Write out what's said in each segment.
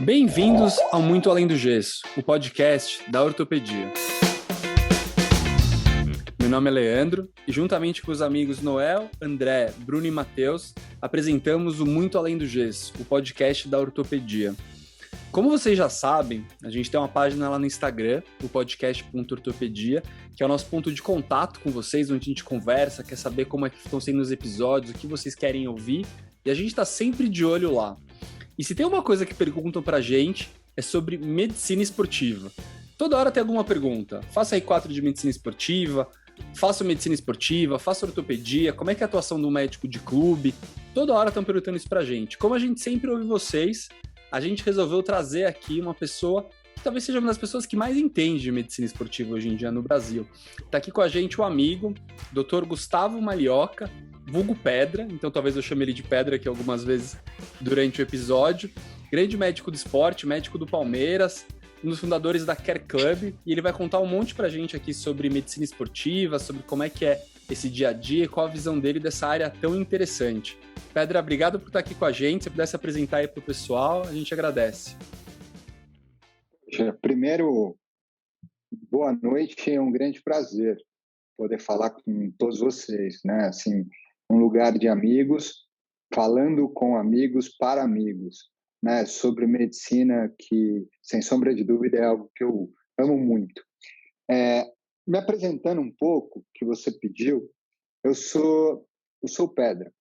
Bem-vindos ao Muito Além do Gesso, o podcast da ortopedia. Meu nome é Leandro e, juntamente com os amigos Noel, André, Bruno e Matheus, apresentamos o Muito Além do Gesso, o podcast da ortopedia. Como vocês já sabem, a gente tem uma página lá no Instagram, o podcast.ortopedia, que é o nosso ponto de contato com vocês, onde a gente conversa, quer saber como é que estão sendo os episódios, o que vocês querem ouvir, e a gente está sempre de olho lá. E se tem uma coisa que perguntam pra gente, é sobre medicina esportiva. Toda hora tem alguma pergunta. Faça R4 de medicina esportiva, faça medicina esportiva, faça ortopedia, como é que é a atuação do médico de clube? Toda hora estão perguntando isso pra gente. Como a gente sempre ouve vocês, a gente resolveu trazer aqui uma pessoa que talvez seja uma das pessoas que mais entende de medicina esportiva hoje em dia no Brasil. Está aqui com a gente o amigo, Dr. Gustavo Malioca, vulgo Pedra, então talvez eu chame ele de Pedra aqui algumas vezes durante o episódio. Grande médico do esporte, médico do Palmeiras, um dos fundadores da Care Club, e ele vai contar um monte pra gente aqui sobre medicina esportiva, sobre como é que é esse dia a dia e qual a visão dele dessa área tão interessante. Pedra, obrigado por estar aqui com a gente. Se pudesse apresentar aí para o pessoal, a gente agradece. Primeiro, boa noite, é um grande prazer poder falar com todos vocês, né? Assim, um lugar de amigos, falando com amigos para amigos, né? Sobre medicina, que, sem sombra de dúvida, é algo que eu amo muito. Me apresentando um pouco, que você pediu, eu sou Pedra.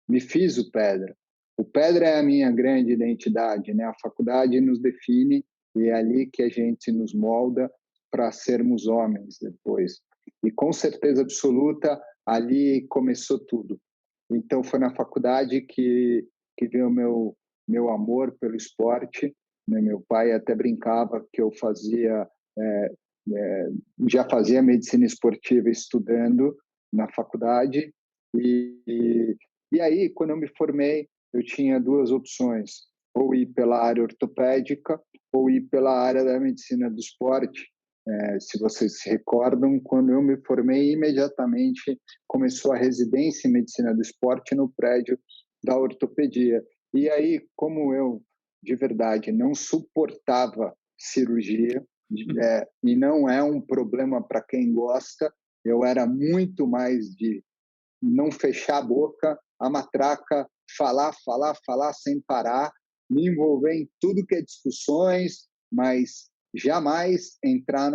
Me fiz o Pedra. O Pedra é a minha grande identidade, né? A faculdade nos define e é ali que a gente nos molda para sermos homens depois. E com certeza absoluta, ali começou tudo. Então foi na faculdade que veio meu amor pelo esporte, né? Meu pai até brincava que eu já fazia medicina esportiva estudando na faculdade. E aí, quando eu me formei, eu tinha duas opções, ou ir pela área ortopédica ou ir pela área da medicina do esporte. Se vocês se recordam, quando eu me formei, imediatamente começou a residência em medicina do esporte no prédio da ortopedia. E aí, como eu, de verdade, não suportava cirurgia, e não é um problema para quem gosta, eu era muito mais de não fechar a boca, a matraca, falar sem parar, me envolver em tudo que é discussões, mas jamais entrar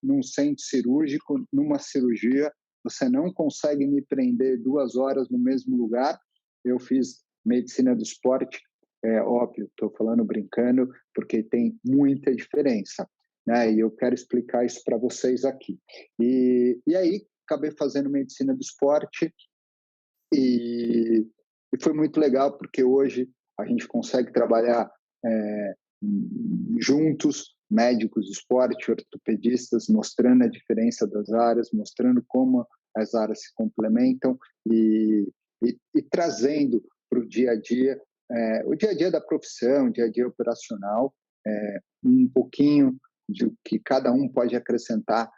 num centro cirúrgico, numa cirurgia. Você não consegue me prender 2 horas no mesmo lugar. Eu fiz medicina do esporte, é óbvio, estou falando brincando, porque tem muita diferença, né? E eu quero explicar isso para vocês aqui. E aí, acabei fazendo medicina do esporte, e foi muito legal, porque hoje a gente consegue trabalhar juntos, médicos de esporte, ortopedistas, mostrando a diferença das áreas, mostrando como as áreas se complementam e trazendo para o dia a dia da profissão, o dia a dia operacional, um pouquinho de o que cada um pode acrescentar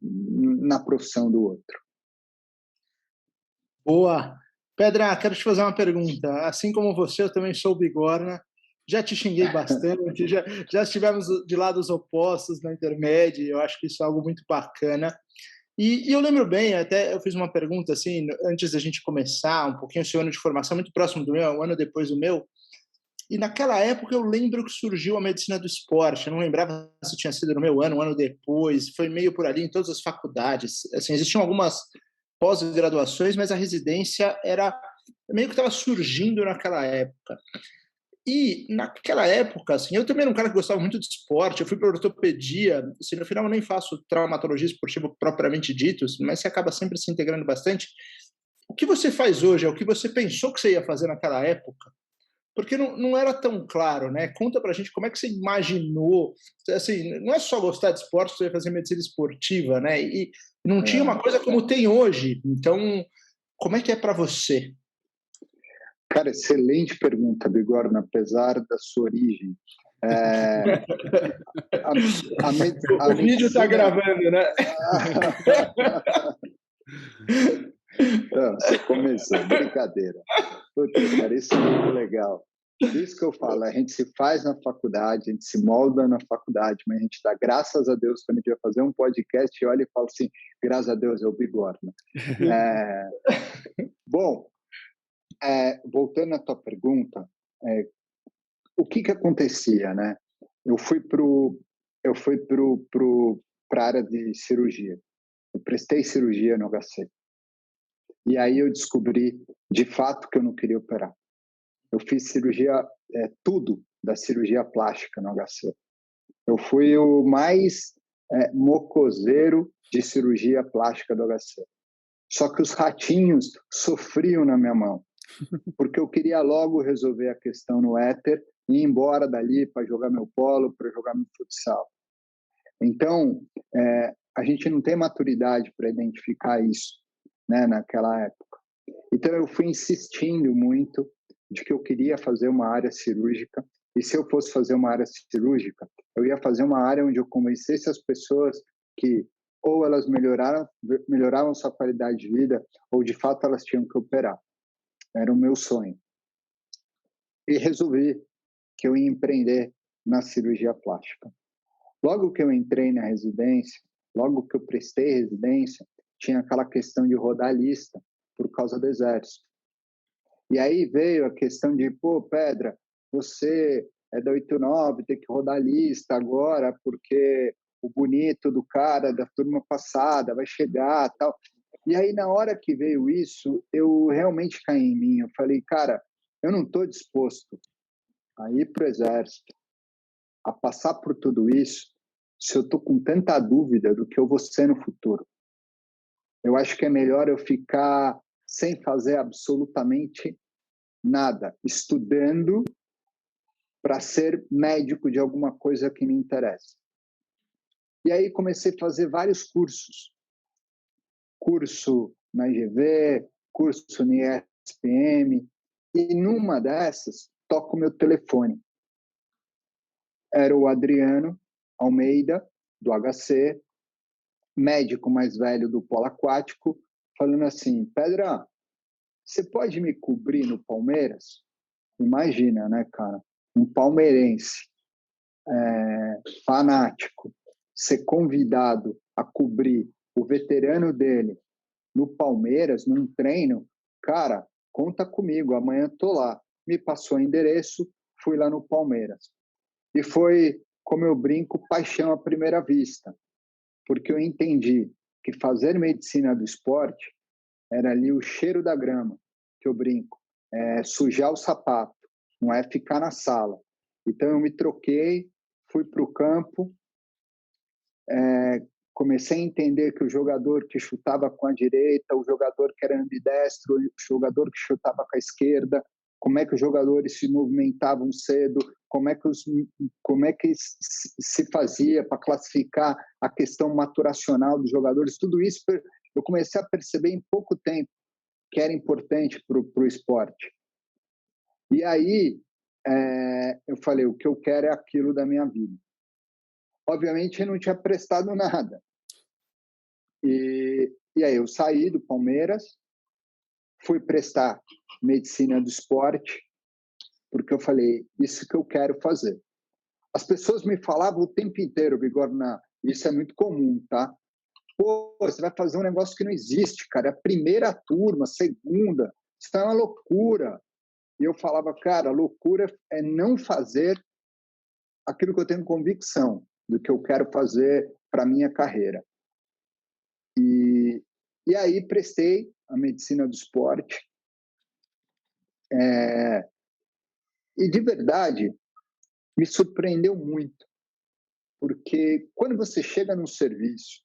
na profissão do outro. Boa. Pedra, quero te fazer uma pergunta. Assim como você, eu também sou bigorna. Já te xinguei bastante, já estivemos de lados opostos na intermédia. Eu acho que isso é algo muito bacana. E eu lembro bem, até eu fiz uma pergunta assim, antes da gente começar, um pouquinho o seu ano de formação, muito próximo do meu, um ano depois do meu. E naquela época eu lembro que surgiu a medicina do esporte. Eu não lembrava se tinha sido no meu ano, um ano depois. Foi meio por ali em todas as faculdades. Assim, existiam algumas pós-graduações, mas a residência era meio que estava surgindo naquela época. E naquela época, assim, eu também era um cara que gostava muito de esporte, eu fui para ortopedia, assim, no final eu nem faço traumatologia esportiva propriamente dito, mas você acaba sempre se integrando bastante. O que você faz hoje é o que você pensou que você ia fazer naquela época? Porque não era tão claro, né? Conta pra gente como é que você imaginou, assim, não é só gostar de esporte, você vai fazer medicina esportiva, né? E não tinha uma coisa como tem hoje. Então, como é que é para você? Cara, excelente pergunta, Bigorna, apesar da sua origem. O vídeo está gravando, né? Não, você começou, brincadeira. Puta, cara, isso é muito legal. Isso que eu falo, a gente se faz na faculdade, a gente se molda na faculdade, mas a gente dá graças a Deus quando a gente vai fazer um podcast e olha e fala assim, graças a Deus é o Bigorna. Bom, voltando à tua pergunta, o que acontecia, né? Eu fui para a área de cirurgia. Eu prestei cirurgia no HC. E aí eu descobri, de fato, que eu não queria operar. Eu fiz cirurgia, tudo da cirurgia plástica no HC. Eu fui o mais mocoseiro de cirurgia plástica do HC. Só que os ratinhos sofriam na minha mão, porque eu queria logo resolver a questão no éter e ir embora dali para jogar meu polo, para jogar meu futsal. Então, a gente não tem maturidade para identificar isso, né, naquela época. Então, eu fui insistindo muito de que eu queria fazer uma área cirúrgica, e se eu fosse fazer uma área cirúrgica, eu ia fazer uma área onde eu convencesse as pessoas que ou elas melhoravam sua qualidade de vida, ou de fato elas tinham que operar. Era o meu sonho. E resolvi que eu ia empreender na cirurgia plástica. Logo que eu entrei na residência, logo que eu prestei residência, tinha aquela questão de rodar lista por causa do exército. E aí veio a questão de, Pedra, você é da 89, tem que rodar lista agora, porque o bonito do cara da turma passada vai chegar, tal. E aí, na hora que veio isso, eu realmente caí em mim. Eu falei, cara, eu não estou disposto a ir para o exército, a passar por tudo isso, se eu estou com tanta dúvida do que eu vou ser no futuro. Eu acho que é melhor eu ficar sem fazer absolutamente nada, estudando para ser médico de alguma coisa que me interessa. E aí comecei a fazer vários cursos. Curso na IGV, curso na ESPM, e numa dessas, toco meu telefone. Era o Adriano Almeida, do HC, médico mais velho do polo aquático, falando assim, Pedra, você pode me cobrir no Palmeiras? Imagina, né, cara? Um palmeirense fanático ser convidado a cobrir o veterano dele no Palmeiras, num treino, cara, conta comigo, amanhã tô lá. Me passou o endereço, fui lá no Palmeiras. E foi, como eu brinco, paixão à primeira vista, porque eu entendi que fazer medicina do esporte era ali o cheiro da grama, que eu brinco, sujar o sapato, não é ficar na sala. Então eu me troquei, fui para o campo, comecei a entender que o jogador que chutava com a direita, o jogador que era ambidestro, o jogador que chutava com a esquerda, como é que os jogadores se movimentavam cedo, como é que se fazia para classificar a questão maturacional dos jogadores, tudo isso eu comecei a perceber em pouco tempo que era importante para o esporte. E aí eu falei, o que eu quero é aquilo da minha vida. Obviamente eu não tinha prestado nada. E aí eu saí do Palmeiras, fui prestar medicina do esporte, porque eu falei, isso que eu quero fazer. As pessoas me falavam o tempo inteiro, Bigorna, isso é muito comum, tá? Você vai fazer um negócio que não existe, cara. É a primeira turma, segunda, isso é uma loucura. E eu falava, cara, loucura é não fazer aquilo que eu tenho convicção do que eu quero fazer para a minha carreira. E aí prestei a medicina do esporte. E de verdade, me surpreendeu muito. Porque quando você chega num serviço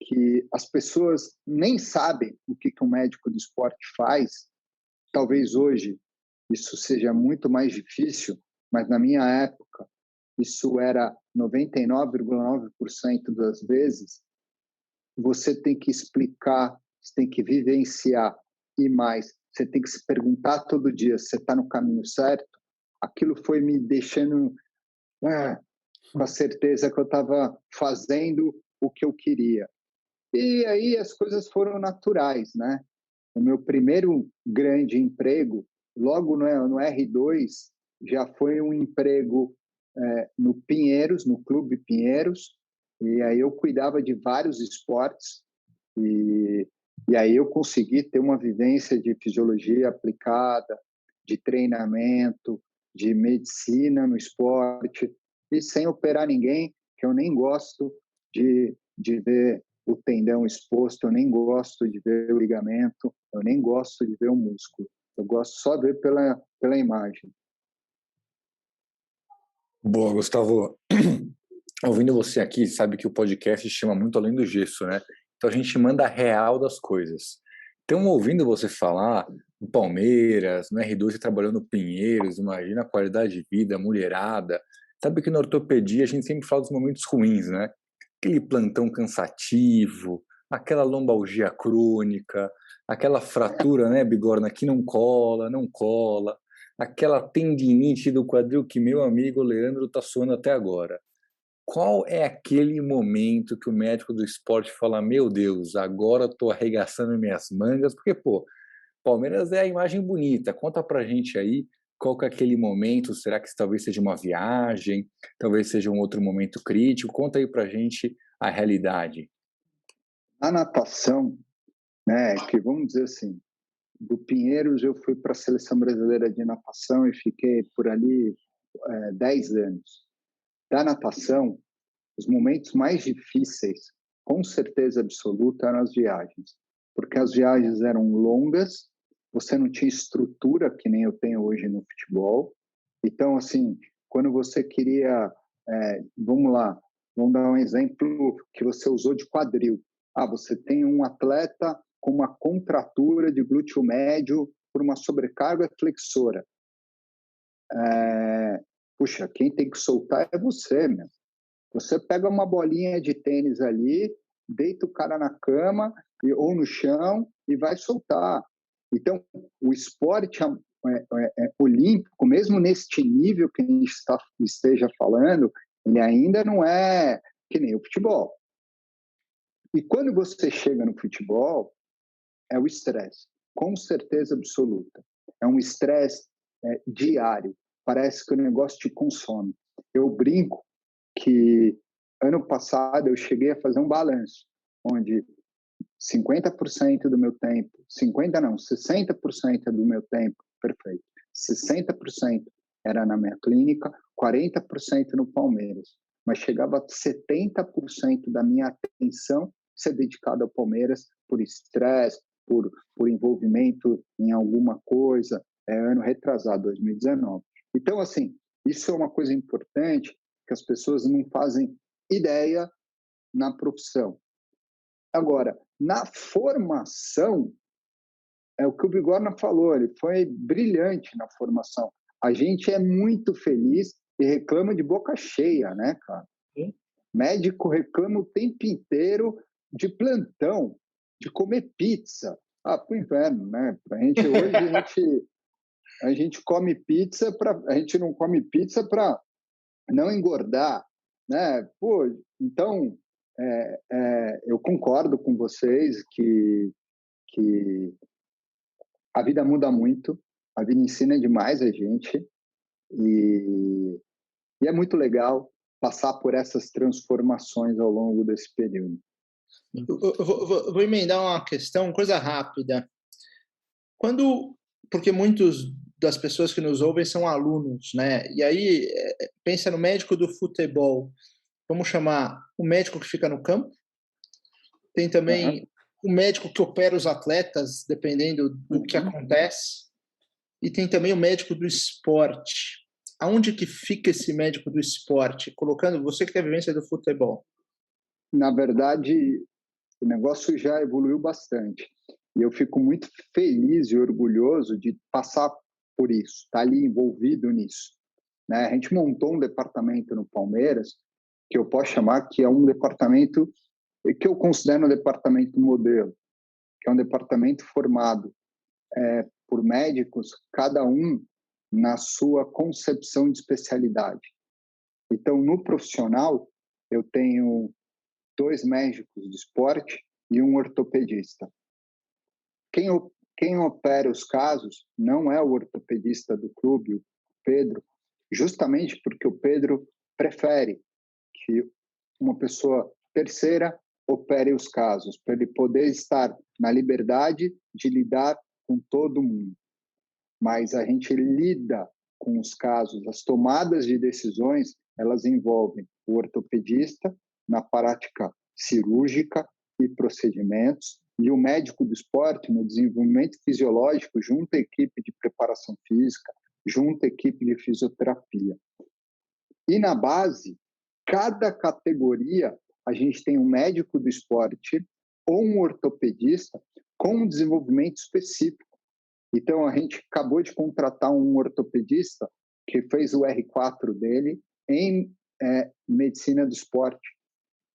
que as pessoas nem sabem o que um médico do esporte faz, talvez hoje isso seja muito mais difícil, mas na minha época isso era 99,9% das vezes, você tem que explicar, você tem que vivenciar e mais, você tem que se perguntar todo dia se você está no caminho certo. Aquilo foi me deixando com a certeza que eu estava fazendo o que eu queria. E aí as coisas foram naturais, né? O meu primeiro grande emprego logo no R2, já foi um emprego no Pinheiros, no Clube Pinheiros, e aí eu cuidava de vários esportes, e aí eu consegui ter uma vivência de fisiologia aplicada, de treinamento, de medicina no esporte, e sem operar ninguém, que eu nem gosto de ver o tendão exposto, eu nem gosto de ver o ligamento, eu nem gosto de ver o músculo. Eu gosto só de ver pela imagem. Boa, Gustavo. Ouvindo você aqui, sabe que o podcast chama muito Além do Gesso, né? Então a gente manda a real das coisas. Então, ouvindo você falar no Palmeiras, no R2 você trabalhou no Pinheiros, imagina a qualidade de vida, a mulherada. Sabe que na ortopedia a gente sempre fala dos momentos ruins, né? Aquele plantão cansativo, aquela lombalgia crônica, aquela fratura, né, Bigorna, que não cola, aquela tendinite do quadril que meu amigo Leandro tá suando até agora. Qual é aquele momento que o médico do esporte fala, meu Deus, agora estou arregaçando minhas mangas, porque, pô, Palmeiras é a imagem bonita, conta pra gente aí qual que é aquele momento, será que talvez seja uma viagem, talvez seja um outro momento crítico, conta aí pra gente a realidade. A natação, né, que vamos dizer assim, do Pinheiros eu fui para a Seleção Brasileira de Natação e fiquei por ali 10 anos. Da natação, os momentos mais difíceis, com certeza absoluta, eram as viagens. Porque as viagens eram longas, você não tinha estrutura que nem eu tenho hoje no futebol. Então, assim, quando você queria... vamos lá, vamos dar um exemplo que você usou de quadril. Você tem um atleta com uma contratura de glúteo médio por uma sobrecarga flexora. Puxa, quem tem que soltar é você, meu. Você pega uma bolinha de tênis ali, deita o cara na cama ou no chão e vai soltar. Então, o esporte olímpico, mesmo neste nível que a gente esteja falando, ele ainda não é que nem o futebol. E quando você chega no futebol, é o estresse, com certeza absoluta. É um estresse diário. Parece que o negócio te consome. Eu brinco que ano passado eu cheguei a fazer um balanço, onde 50% do meu tempo, 60% do meu tempo, perfeito, 60% era na minha clínica, 40% no Palmeiras, mas chegava a 70% da minha atenção ser dedicada ao Palmeiras por estresse, por envolvimento em alguma coisa, ano retrasado, 2019. Então, assim, isso é uma coisa importante que as pessoas não fazem ideia na profissão. Agora, na formação, é o que o Bigorna falou, ele foi brilhante na formação. A gente é muito feliz e reclama de boca cheia, né, cara? Médico reclama o tempo inteiro de plantão, de comer pizza. Pro inferno, né? A gente hoje a gente come pizza a gente não come pizza para não engordar, né? Pô, então eu concordo com vocês que a vida muda muito, a vida ensina demais a gente e é muito legal passar por essas transformações ao longo desse período. Eu vou emendar uma questão, coisa rápida. Porque muitos das pessoas que nos ouvem são alunos, né? E aí, pensa no médico do futebol. Vamos chamar o médico que fica no campo. Tem também o médico que opera os atletas, dependendo do que acontece. E tem também o médico do esporte. Aonde que fica esse médico do esporte? Colocando você que tem a vivência do futebol. Na verdade, o negócio já evoluiu bastante. E eu fico muito feliz e orgulhoso de passar por isso, estar ali envolvido nisso. Né? A gente montou um departamento no Palmeiras, que eu posso chamar que é um departamento que eu considero um departamento modelo, que é um departamento formado por médicos, cada um na sua concepção de especialidade. Então, no profissional, eu tenho 2 médicos de esporte e um ortopedista. quem opera os casos não é o ortopedista do clube, o Pedro, justamente porque o Pedro prefere que uma pessoa terceira opere os casos, para ele poder estar na liberdade de lidar com todo mundo. Mas a gente lida com os casos, as tomadas de decisões, elas envolvem o ortopedista na prática cirúrgica e procedimentos, e o médico do esporte no desenvolvimento fisiológico, junto à equipe de preparação física, junto à equipe de fisioterapia. E na base, cada categoria, a gente tem um médico do esporte ou um ortopedista com um desenvolvimento específico. Então, a gente acabou de contratar um ortopedista que fez o R4 dele em medicina do esporte.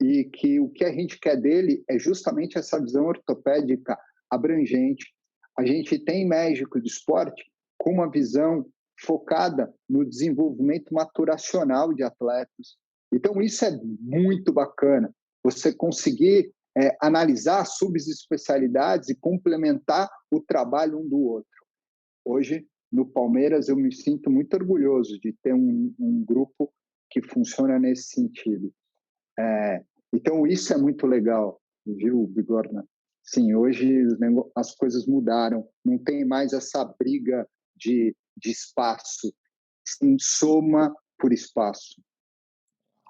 E que o que a gente quer dele é justamente essa visão ortopédica abrangente. A gente tem médico do esporte com uma visão focada no desenvolvimento maturacional de atletas. Então, isso é muito bacana, você conseguir analisar subespecialidades e complementar o trabalho um do outro. Hoje, no Palmeiras, eu me sinto muito orgulhoso de ter um grupo que funciona nesse sentido. Então, isso é muito legal, viu, Bigorna? Sim, hoje as coisas mudaram, não tem mais essa briga de espaço, sim, soma por espaço.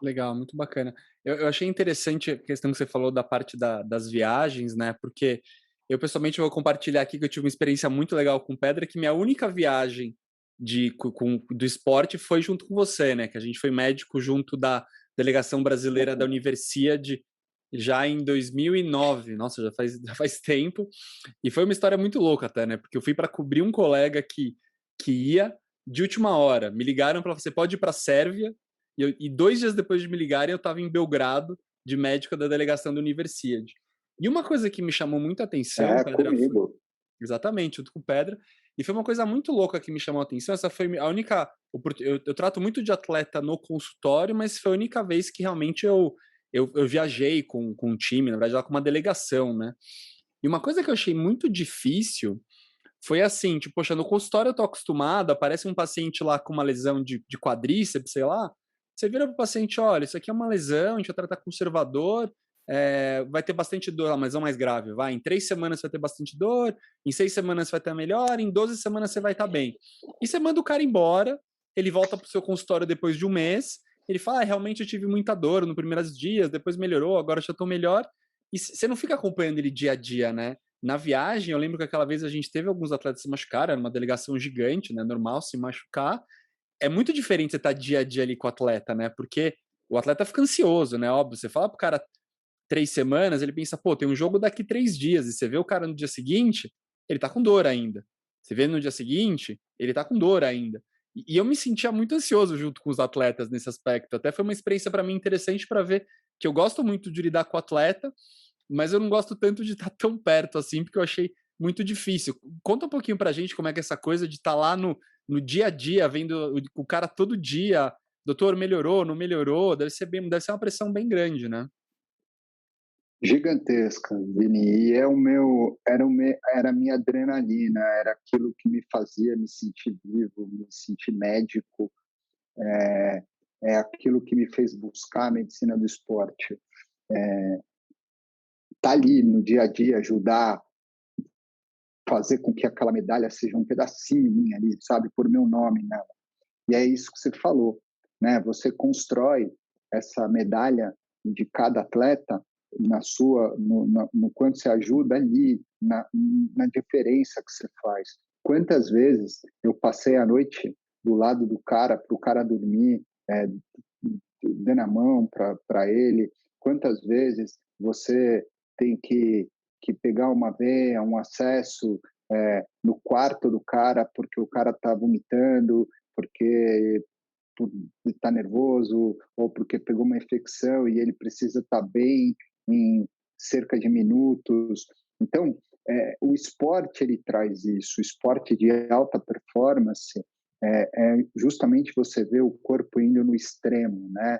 Legal, muito bacana. Eu achei interessante a questão que você falou da parte das viagens, né? Porque eu, pessoalmente, vou compartilhar aqui que eu tive uma experiência muito legal com Pedra, que minha única viagem do esporte foi junto com você, né? Que a gente foi médico junto da delegação brasileira da Universiade já em 2009. Nossa, já faz tempo. E foi uma história muito louca até, né? Porque eu fui para cobrir um colega que ia de última hora. Me ligaram para você pode ir para a Sérvia. E 2 dias depois de me ligarem, eu estava em Belgrado, de médico da delegação da Universiade. E uma coisa que me chamou muita atenção, Pedra, comigo. Exatamente, junto com Pedra, e foi uma coisa muito louca que me chamou a atenção. Essa foi a única. Eu trato muito de atleta no consultório, mas foi a única vez que realmente eu viajei com um time, na verdade, lá com uma delegação, né? E uma coisa que eu achei muito difícil foi assim, tipo, poxa, no consultório eu tô acostumado, aparece um paciente lá com uma lesão de quadríceps, sei lá, você vira pro paciente, olha, isso aqui é uma lesão, a gente vai tratar conservador, vai ter bastante dor, uma lesão mais grave, vai, em 3 semanas você vai ter bastante dor, em 6 semanas você vai estar melhor, em 12 semanas você vai estar bem. E você manda o cara embora, ele volta pro seu consultório depois de um mês, ele fala, realmente eu tive muita dor nos primeiros dias, depois melhorou, agora já tô melhor, e você não fica acompanhando ele dia a dia, né? Na viagem, eu lembro que aquela vez a gente teve alguns atletas se machucaram, era uma delegação gigante, né? Normal se machucar. É muito diferente você estar dia a dia ali com o atleta, né? Porque o atleta fica ansioso, né? Óbvio, você fala pro cara 3 semanas, ele pensa, pô, tem um jogo daqui 3 dias, e você vê o cara no dia seguinte, ele tá com dor ainda. Você vê no dia seguinte, ele tá com dor ainda. E eu me sentia muito ansioso junto com os atletas nesse aspecto. Até foi uma experiência para mim interessante para ver que eu gosto muito de lidar com o atleta, mas eu não gosto tanto de estar tão perto assim, porque eu achei muito difícil. Conta um pouquinho pra gente como é que é essa coisa de estar lá no dia a dia, vendo o cara todo dia, doutor, melhorou, não melhorou, deve ser uma pressão bem grande, né? Gigantesca, Vini, e era a minha adrenalina, era aquilo que me fazia me sentir vivo, me sentir médico, é aquilo que me fez buscar a medicina do esporte. Tá ali no dia a dia, ajudar, fazer com que aquela medalha seja um pedacinho minha ali, sabe, por meu nome nela. E é isso que você falou, né? Você constrói essa medalha de cada atleta no quanto você ajuda ali, na diferença que você faz. Quantas vezes eu passei a noite do lado do cara, para o cara dormir, dando a mão para ele. Quantas vezes você tem que pegar uma veia, um acesso no quarto do cara porque o cara está vomitando, porque está nervoso ou porque pegou uma infecção e ele precisa estar bem em cerca de minutos. Então, o esporte ele traz isso, o esporte de alta performance justamente você vê o corpo indo no extremo, né?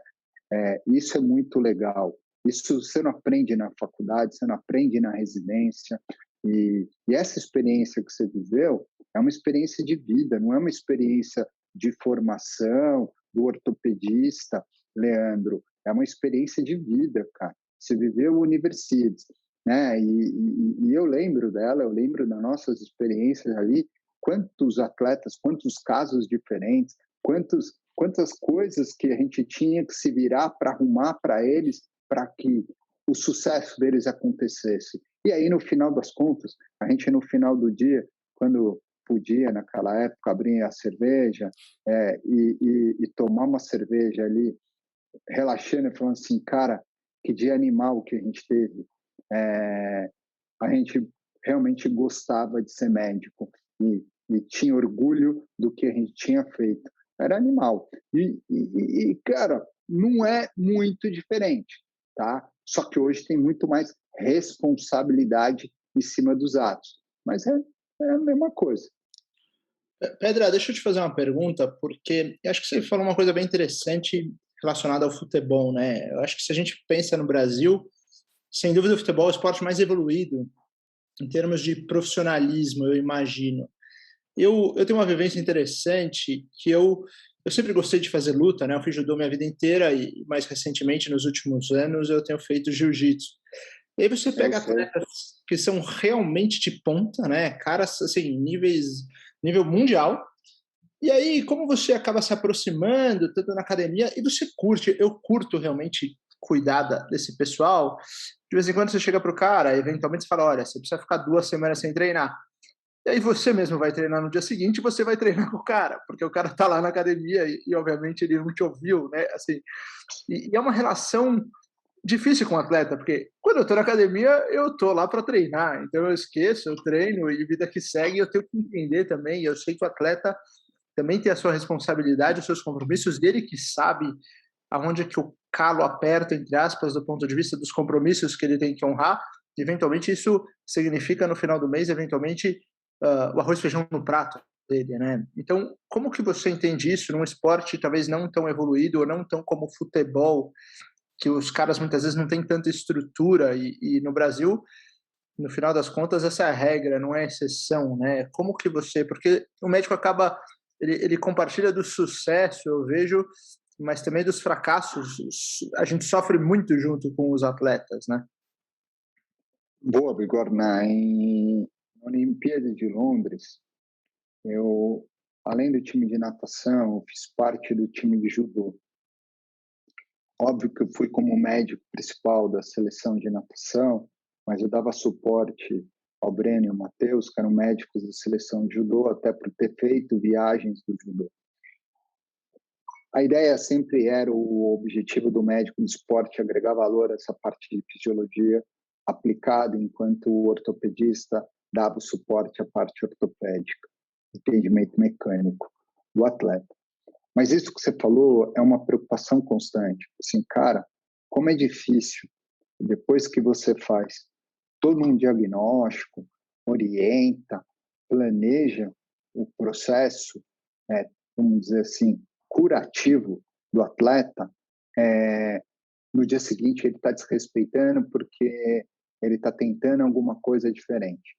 Isso é muito legal. Isso você não aprende na faculdade, você não aprende na residência, E essa experiência que você viveu é uma experiência de vida, não é uma experiência de formação do ortopedista, Leandro, é uma experiência de vida, cara. Você viveu o Universides, né? E eu lembro dela, eu lembro das nossas experiências ali, quantos atletas, quantos casos diferentes, quantas coisas que a gente tinha que se virar para arrumar para eles, para que o sucesso deles acontecesse. E aí, no final das contas, a gente, no final do dia, quando podia, naquela época, abrir a cerveja e tomar uma cerveja ali, relaxando e falando assim, cara, que dia animal que a gente teve. A gente realmente gostava de ser médico e tinha orgulho do que a gente tinha feito. Era animal. E cara, não é muito diferente, tá? Só que hoje tem muito mais responsabilidade em cima dos atos. Mas é a mesma coisa. Pedra, deixa eu te fazer uma pergunta, porque eu acho que você falou uma coisa bem interessante relacionada ao futebol, né? Eu acho que se a gente pensa no Brasil, sem dúvida o futebol é o esporte mais evoluído em termos de profissionalismo, eu imagino. Eu tenho uma vivência interessante que eu sempre gostei de fazer luta, né? Eu fiz judô minha vida inteira e mais recentemente, nos últimos anos, eu tenho feito jiu-jitsu. E aí você pega atletas que são realmente de ponta, né? Caras, assim, nível mundial. E aí, como você acaba se aproximando, tanto na academia, e você curte, eu curto realmente cuidar desse pessoal. De vez em quando você chega pro cara, eventualmente você fala, olha, você precisa ficar 2 semanas sem treinar. E aí você mesmo vai treinar no dia seguinte e você vai treinar com o cara, porque o cara tá lá na academia e obviamente ele não te ouviu, né? Assim, e é uma relação difícil com o atleta, porque quando eu tô na academia, eu tô lá para treinar, então eu esqueço, eu treino e vida que segue, eu tenho que entender também, eu sei que o atleta também tem a sua responsabilidade, os seus compromissos dele, que sabe aonde é que o calo aperta, entre aspas, do ponto de vista dos compromissos que ele tem que honrar, e eventualmente isso significa no final do mês, eventualmente, o arroz e feijão no prato dele, né? Então, como que você entende isso num esporte talvez não tão evoluído ou não tão como o futebol, que os caras muitas vezes não têm tanta estrutura e no Brasil, no final das contas, essa é a regra, não é a exceção, né? Como que você... Porque o médico acaba... Ele compartilha do sucesso, eu vejo, mas também dos fracassos. A gente sofre muito junto com os atletas, né? Boa, Bigor. Na Olimpíada de Londres, eu, além do time de natação, fiz parte do time de judô. Óbvio que eu fui como médico principal da seleção de natação, mas eu dava suporte ao Breno e ao Matheus, que eram médicos da seleção de judô, até por ter feito viagens do judô. A ideia sempre era o objetivo do médico do esporte, agregar valor a essa parte de fisiologia aplicada enquanto o ortopedista dava o suporte à parte ortopédica, entendimento mecânico do atleta. Mas isso que você falou é uma preocupação constante. Assim, cara, como é difícil, depois que você faz todo um diagnóstico, orienta, planeja o processo, vamos dizer assim, curativo do atleta, no dia seguinte ele está desrespeitando porque ele está tentando alguma coisa diferente.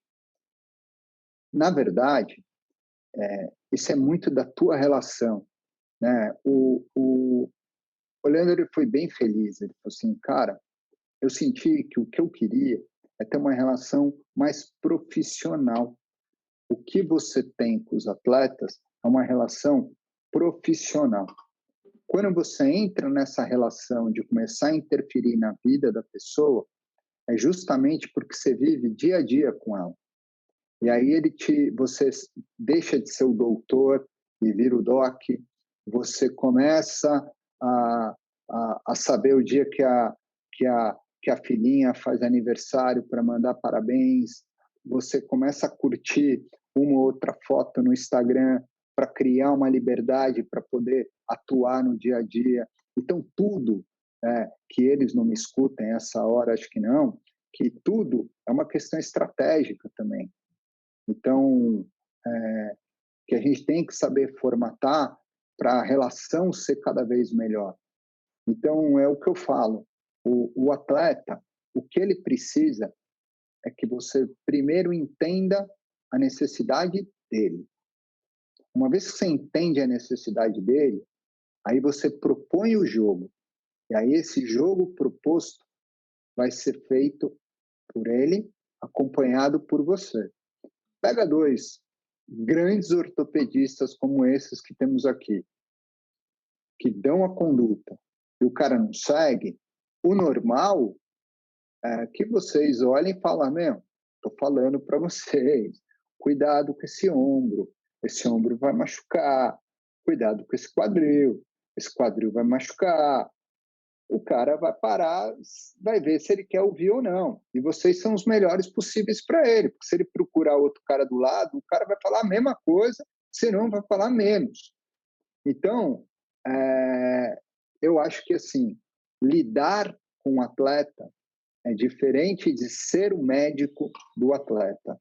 Na verdade, isso é muito da tua relação, né? O Leandro, ele foi bem feliz, ele falou assim, cara, eu senti que o que eu queria é ter uma relação mais profissional. O que você tem com os atletas é uma relação profissional. Quando você entra nessa relação de começar a interferir na vida da pessoa, é justamente porque você vive dia a dia com ela. E aí você deixa de ser o doutor e vira o doc, você começa a saber o dia que a filhinha faz aniversário para mandar parabéns, você começa a curtir uma ou outra foto no Instagram para criar uma liberdade para poder atuar no dia a dia. Então, tudo, que eles não me escutem essa hora, acho que não, que tudo é uma questão estratégica também. Então, que a gente tem que saber formatar para a relação ser cada vez melhor. Então, é o que eu falo. O atleta, o que ele precisa é que você primeiro entenda a necessidade dele. Uma vez que você entende a necessidade dele, aí você propõe o jogo. E aí esse jogo proposto vai ser feito por ele, acompanhado por você. Pega 2 grandes ortopedistas como esses que temos aqui, que dão a conduta, e o cara não segue, o normal é que vocês olhem e falem, meu, estou falando para vocês, cuidado com esse ombro vai machucar, cuidado com esse quadril vai machucar. O cara vai parar, vai ver se ele quer ouvir ou não. E vocês são os melhores possíveis para ele, porque se ele procurar outro cara do lado, o cara vai falar a mesma coisa, senão vai falar menos. Então, eu acho que assim, lidar com o atleta é diferente de ser o médico do atleta.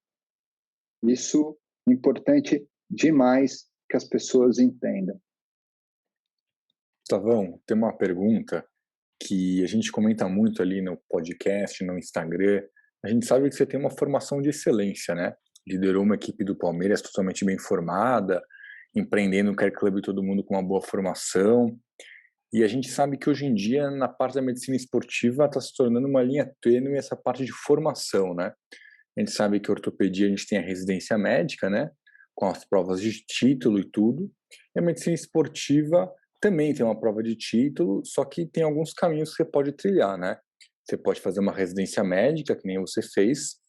Isso é importante demais que as pessoas entendam. Gustavão, tem uma pergunta que a gente comenta muito ali no podcast, no Instagram. A gente sabe que você tem uma formação de excelência, né? Liderou uma equipe do Palmeiras totalmente bem formada, empreendendo no Care Club todo mundo com uma boa formação. E a gente sabe que hoje em dia, na parte da medicina esportiva, está se tornando uma linha tênue essa parte de formação, né? A gente sabe que a ortopedia, a gente tem a residência médica, né? Com as provas de título e tudo. E a medicina esportiva também tem uma prova de título, só que tem alguns caminhos que você pode trilhar, né? Você pode fazer uma residência médica, que nem você fez,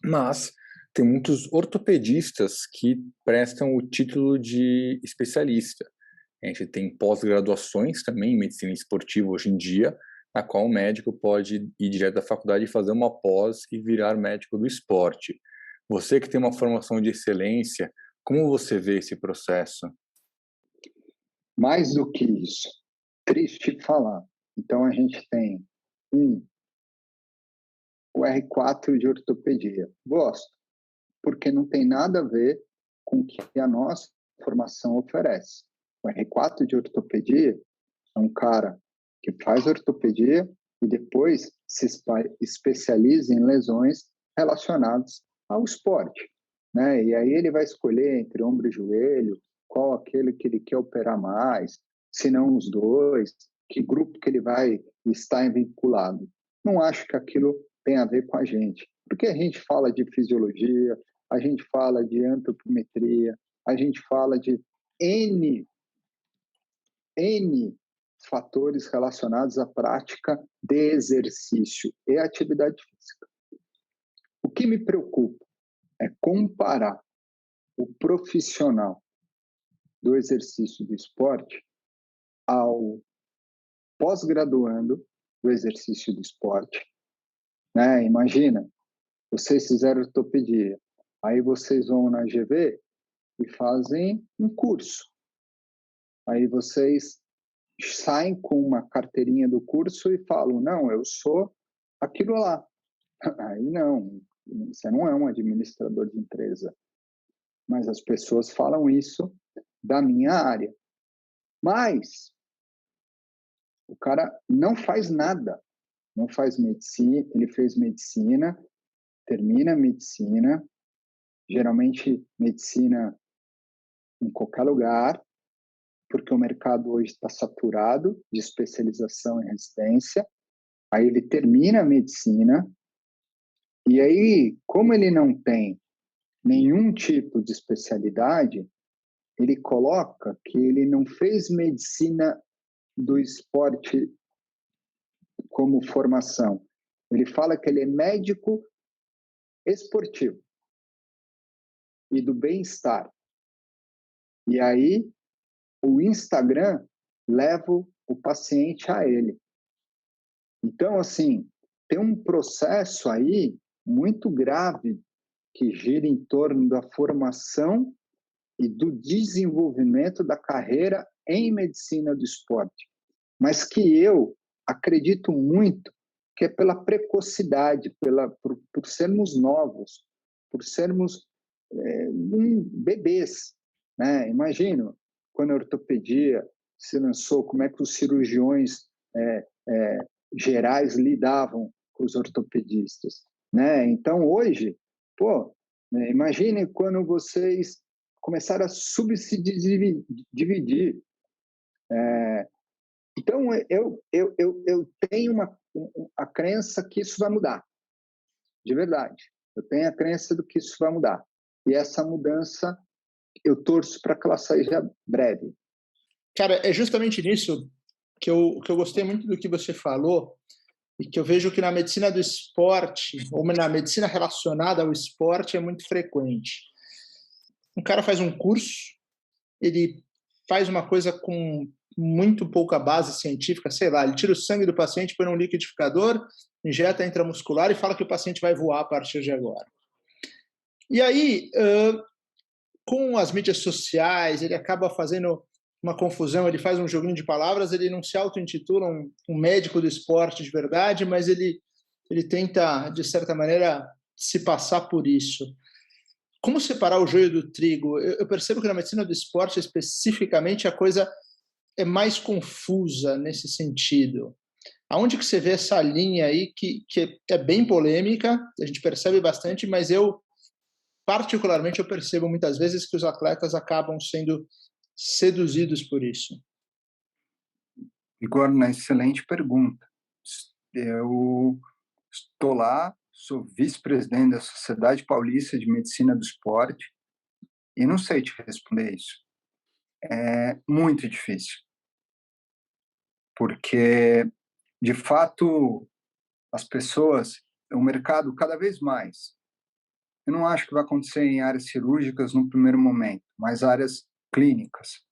mas tem muitos ortopedistas que prestam o título de especialista. A gente tem pós-graduações também em medicina esportiva hoje em dia, na qual o médico pode ir direto da faculdade e fazer uma pós e virar médico do esporte. Você que tem uma formação de excelência, como você vê esse processo? Mais do que isso, triste falar. Então, a gente tem o R4 de ortopedia. Gosto, porque não tem nada a ver com o que a nossa formação oferece. O R4 de ortopedia é um cara que faz ortopedia e depois se especializa em lesões relacionadas ao esporte, né? E aí ele vai escolher entre ombro e joelho, qual aquele que ele quer operar mais, se não os dois, que grupo que ele vai estar vinculado. Não acho que aquilo tem a ver com a gente, porque a gente fala de fisiologia, a gente fala de antropometria, a gente fala de N fatores relacionados à prática de exercício e atividade física. O que me preocupa é comparar o profissional do exercício do esporte ao pós-graduando do exercício do esporte. Né? Imagina, vocês fizeram ortopedia, aí vocês vão na GV e fazem um curso. Aí vocês saem com uma carteirinha do curso e falam, não, eu sou aquilo lá. Aí não, você não é um administrador de empresa. Mas as pessoas falam isso da minha área. Mas o cara não faz nada, não faz medicina, ele fez medicina, termina a medicina, geralmente medicina em qualquer lugar, porque o mercado hoje está saturado de especialização em residência, aí ele termina a medicina, e aí, como ele não tem nenhum tipo de especialidade, ele coloca que ele não fez medicina do esporte como formação. Ele fala que ele é médico esportivo e do bem-estar. E aí, o Instagram leva o paciente a ele. Então, assim, tem um processo aí muito grave que gira em torno da formação e do desenvolvimento da carreira em medicina do esporte, mas que eu acredito muito que é pela precocidade, por sermos novos, por sermos bebês, né? Imagino quando a ortopedia se lançou, como é que os cirurgiões gerais lidavam com os ortopedistas. né? Então, hoje, pô, né, imagine quando vocês começaram a subdividir. Então, eu tenho a crença que isso vai mudar, de verdade. Eu tenho a crença do que isso vai mudar. E essa mudança, eu torço para que ela seja breve. Cara, é justamente nisso que eu gostei muito do que você falou, e que eu vejo que na medicina do esporte, ou na medicina relacionada ao esporte, é muito frequente. Um cara faz um curso, ele faz uma coisa com muito pouca base científica, sei lá, ele tira o sangue do paciente, põe num liquidificador, injeta intramuscular e fala que o paciente vai voar a partir de agora. E aí, com as mídias sociais, ele acaba fazendo uma confusão, ele faz um joguinho de palavras, ele não se auto-intitula um médico do esporte de verdade, mas ele tenta, de certa maneira, se passar por isso. Como separar o joio do trigo? Eu percebo que na medicina do esporte, especificamente, a coisa é mais confusa nesse sentido. Aonde que você vê essa linha aí que é bem polêmica, a gente percebe bastante, mas particularmente, eu percebo muitas vezes que os atletas acabam sendo seduzidos por isso. Igor, uma excelente pergunta. Eu estou lá, sou vice-presidente da Sociedade Paulista de Medicina do Esporte e não sei te responder isso. É muito difícil, porque, de fato, as pessoas, o mercado cada vez mais, eu não acho que vai acontecer em áreas cirúrgicas no primeiro momento, mas áreas clínicas.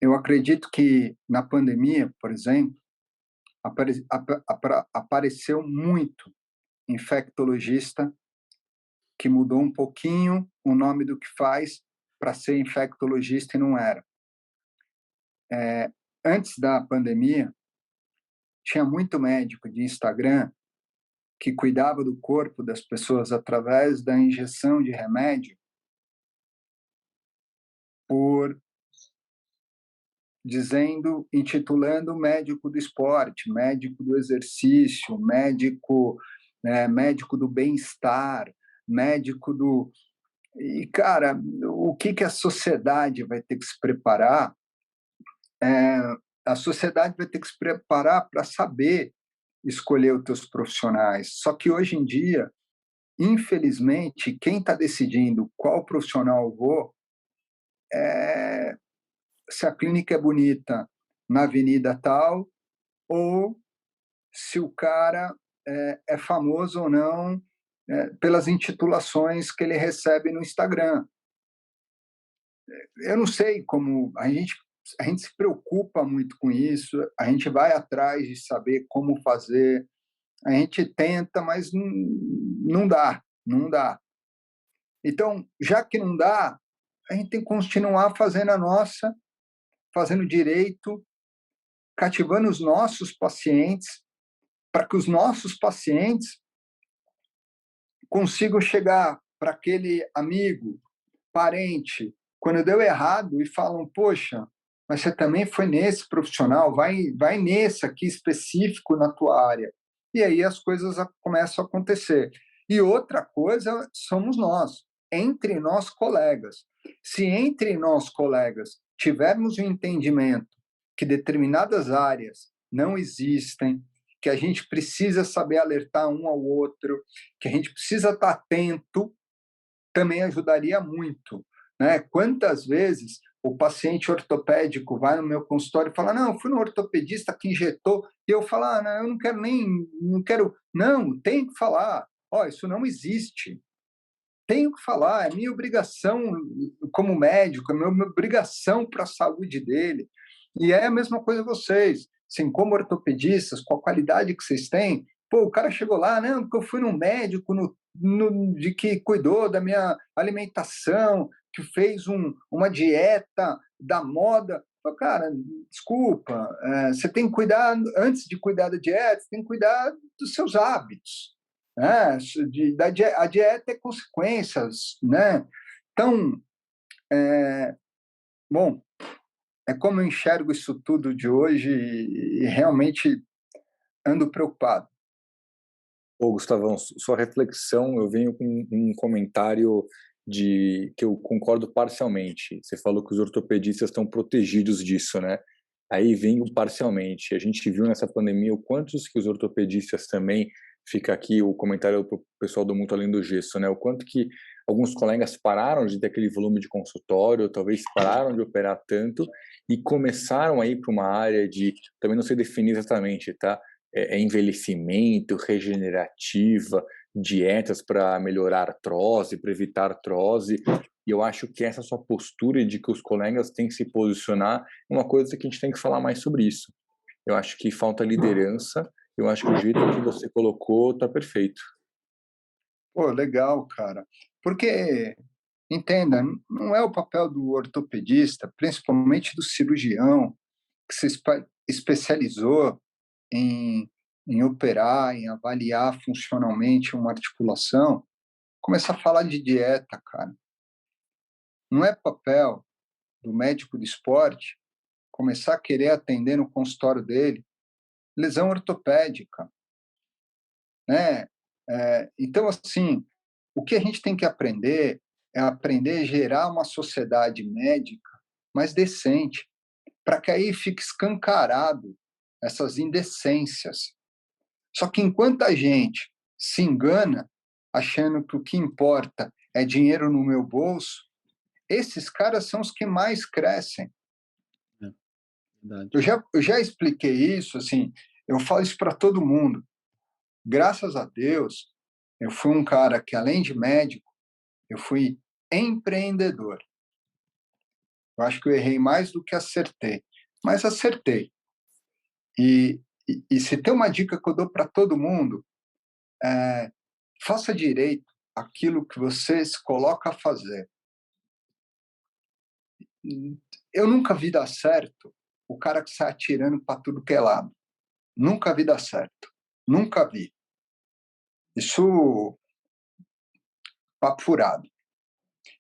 Eu acredito que na pandemia, por exemplo, apareceu muito infectologista que mudou um pouquinho o nome do que faz para ser infectologista e não era. Antes da pandemia, tinha muito médico de Instagram que cuidava do corpo das pessoas através da injeção de remédio por intitulando médico do esporte, médico do exercício, médico do bem-estar, médico do... E, cara, o que a sociedade vai ter que se preparar? A sociedade vai ter que se preparar para saber escolher os teus profissionais. Só que hoje em dia, infelizmente, quem está decidindo qual profissional eu vou é se a clínica é bonita na avenida tal, ou se o cara é famoso ou não pelas intitulações que ele recebe no Instagram. Eu não sei como... A gente se preocupa muito com isso, a gente vai atrás de saber como fazer, a gente tenta, mas não dá. Então, já que não dá, a gente tem que continuar fazendo a nossa, fazendo direito, cativando os nossos pacientes, para que os nossos pacientes consigam chegar para aquele amigo, parente, quando deu errado, e falam, poxa, mas você também foi nesse profissional, vai nesse aqui específico na tua área. E aí as coisas começam a acontecer. E outra coisa somos nós, entre nós colegas. Se entre nós colegas tivermos um entendimento que determinadas áreas não existem, que a gente precisa saber alertar um ao outro, que a gente precisa estar atento, também ajudaria muito, né? Quantas vezes o paciente ortopédico vai no meu consultório e fala, não, eu fui no ortopedista que injetou, e eu falo, não, eu não quero, não, tem que falar, isso não existe. Tenho que falar, é minha obrigação como médico, é minha obrigação para a saúde dele. E é a mesma coisa vocês, assim, como ortopedistas, com a qualidade que vocês têm, o cara chegou lá, não, porque eu fui num médico de que cuidou da minha alimentação, que fez uma dieta da moda. Cara, desculpa, você tem que cuidar, antes de cuidar da dieta, você tem que cuidar dos seus hábitos. A dieta é consequências, né? Então, bom, é como eu enxergo isso tudo de hoje e realmente ando preocupado. Gustavão, sua reflexão, eu venho com um comentário que eu concordo parcialmente. Você falou que os ortopedistas estão protegidos disso, né? Aí vem o parcialmente. A gente viu nessa pandemia o quantos que os ortopedistas também, fica aqui o comentário para o pessoal do Muito Além do Gesso, né? O quanto que alguns colegas pararam de ter aquele volume de consultório, talvez pararam de operar tanto e começaram a ir para uma área de, também não sei definir exatamente, tá? Envelhecimento, regenerativa, dietas para melhorar artrose, para evitar artrose. E eu acho que essa sua postura de que os colegas têm que se posicionar é uma coisa que a gente tem que falar mais sobre isso. Eu acho que falta liderança, eu acho que o jeito que você colocou está perfeito. Pô, legal, cara. Porque, entenda, não é o papel do ortopedista, principalmente do cirurgião, que se especializou em operar, em avaliar funcionalmente uma articulação, começar a falar de dieta, cara. Não é papel do médico do esporte começar a querer atender no consultório dele lesão ortopédica, né? Então, assim, o que a gente tem que aprender é aprender a gerar uma sociedade médica mais decente, para que aí fique escancarado essas indecências. Só que enquanto a gente se engana, achando que o que importa é dinheiro no meu bolso, esses caras são os que mais crescem. Verdade. Eu já expliquei isso, assim, eu falo isso para todo mundo. Graças a Deus, eu fui um cara que, além de médico, eu fui empreendedor. Eu acho que eu errei mais do que acertei, mas acertei. E se tem uma dica que eu dou para todo mundo, faça direito aquilo que você se coloca a fazer. Eu nunca vi dar certo o cara que sai atirando para tudo que é lado. Nunca vi dar certo. Nunca vi. Isso, papo furado.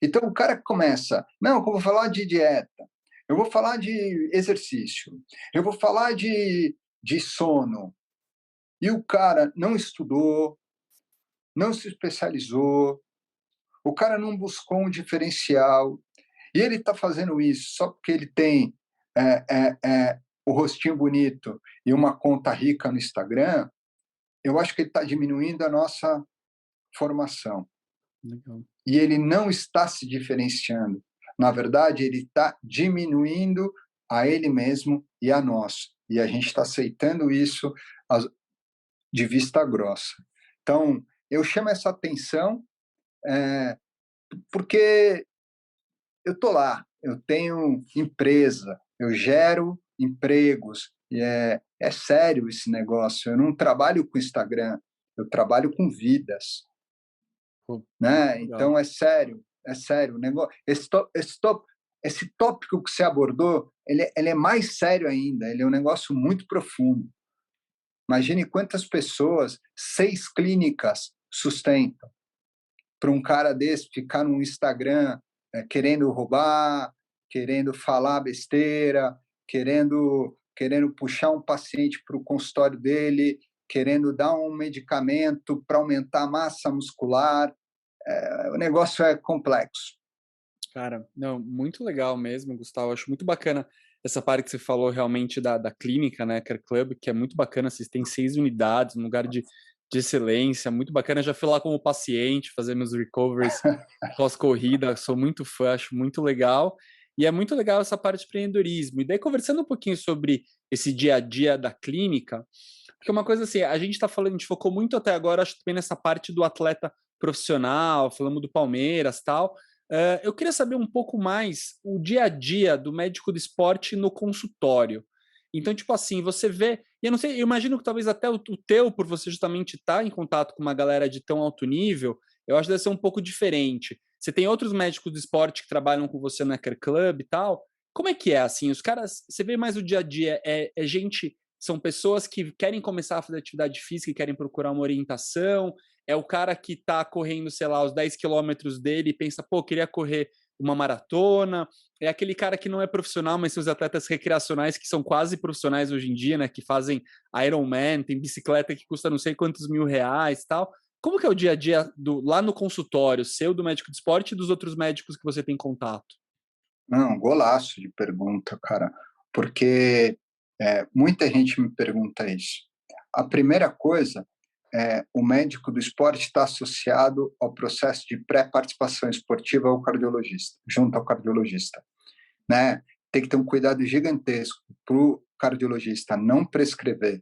Então, o cara que começa, não, eu vou falar de dieta, eu vou falar de exercício, eu vou falar de sono, e o cara não estudou, não se especializou, o cara não buscou um diferencial, e ele está fazendo isso só porque ele tem o rostinho bonito e uma conta rica no Instagram, eu acho que ele está diminuindo a nossa formação. Legal. E ele não está se diferenciando. Na verdade, ele está diminuindo a ele mesmo e a nós. E a gente está aceitando isso de vista grossa. Então, eu chamo essa atenção porque eu estou lá, eu tenho empresa, eu gero empregos, e é sério esse negócio. Eu não trabalho com Instagram, eu trabalho com vidas. Pô, Né? legal. Então, é sério. O negócio, esse tópico que você abordou, ele é mais sério ainda, ele é um negócio muito profundo. Imagine quantas pessoas 6 clínicas sustentam para um cara desse ficar no Instagram querendo roubar, querendo falar besteira, querendo puxar um paciente para o consultório dele, querendo dar um medicamento para aumentar a massa muscular. O negócio é complexo. Cara, não, muito legal mesmo, Gustavo. Acho muito bacana essa parte que você falou realmente da clínica, né, Care Club, que é muito bacana. Vocês têm 6 unidades, um lugar de excelência, muito bacana. Já fui lá como paciente, fazer meus recoveries pós-corrida, sou muito fã, acho muito legal. E é muito legal essa parte de empreendedorismo. E daí, conversando um pouquinho sobre esse dia a dia da clínica, porque uma coisa assim, a gente está falando, a gente focou muito até agora, acho que também nessa parte do atleta profissional, falamos do Palmeiras e tal. Eu queria saber um pouco mais o dia a dia do médico do esporte no consultório. Então, tipo assim, você vê, e eu não sei, eu imagino que talvez até o teu, por você justamente estar em contato com uma galera de tão alto nível, eu acho que deve ser um pouco diferente. Você tem outros médicos do esporte que trabalham com você na Care Club e tal. Como é que é, assim? Os caras, você vê mais o dia a dia, é gente, são pessoas que querem começar a fazer atividade física e querem procurar uma orientação, é o cara que está correndo, sei lá, os 10 quilômetros dele e pensa, pô, queria correr uma maratona? É aquele cara que não é profissional, mas tem os atletas recreacionais que são quase profissionais hoje em dia, né? Que fazem Ironman, tem bicicleta que custa não sei quantos R$1.000 e tal. Como que é o dia a dia lá no consultório, seu, do médico de esporte e dos outros médicos que você tem contato? Não, golaço de pergunta, cara, porque muita gente me pergunta isso. A primeira coisa o médico do esporte está associado ao processo de pré-participação esportiva ao cardiologista, junto ao cardiologista, né? Tem que ter um cuidado gigantesco para o cardiologista não prescrever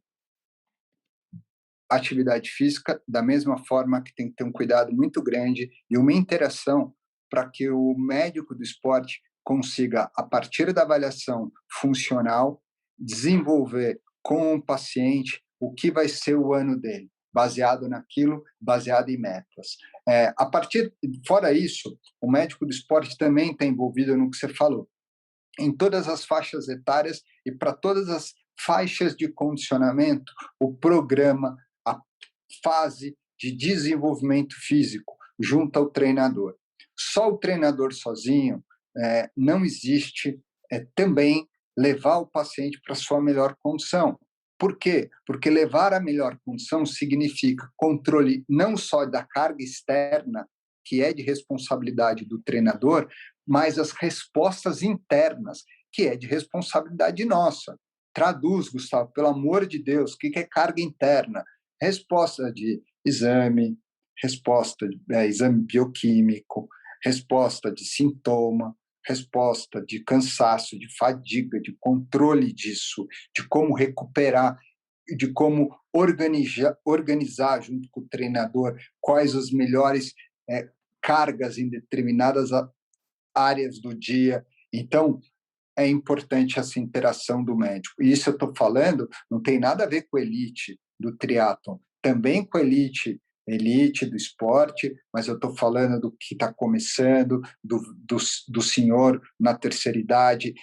atividade física, da mesma forma que tem que ter um cuidado muito grande e uma interação para que o médico do esporte consiga, a partir da avaliação funcional, desenvolver com o paciente o que vai ser o ano dele, baseado naquilo, baseado em metas. Fora isso, o médico do esporte também está envolvido no que você falou, em todas as faixas etárias e para todas as faixas de condicionamento, o programa, a fase de desenvolvimento físico junto ao treinador. Só o treinador sozinho não existe também levar o paciente para a sua melhor condição. Por quê? Porque levar a melhor condição significa controle não só da carga externa, que é de responsabilidade do treinador, mas as respostas internas, que é de responsabilidade nossa. Traduz, Gustavo, pelo amor de Deus, o que é carga interna? Resposta de exame, resposta de exame bioquímico, resposta de sintoma, resposta de cansaço, de fadiga, de controle disso, de como recuperar, de como organizar junto com o treinador quais as melhores cargas em determinadas áreas do dia. Então, é importante essa interação do médico. E isso eu estou falando, não tem nada a ver com elite do triatlon, também com elite do esporte, mas eu estou falando do que está começando, do senhor na terceira idade,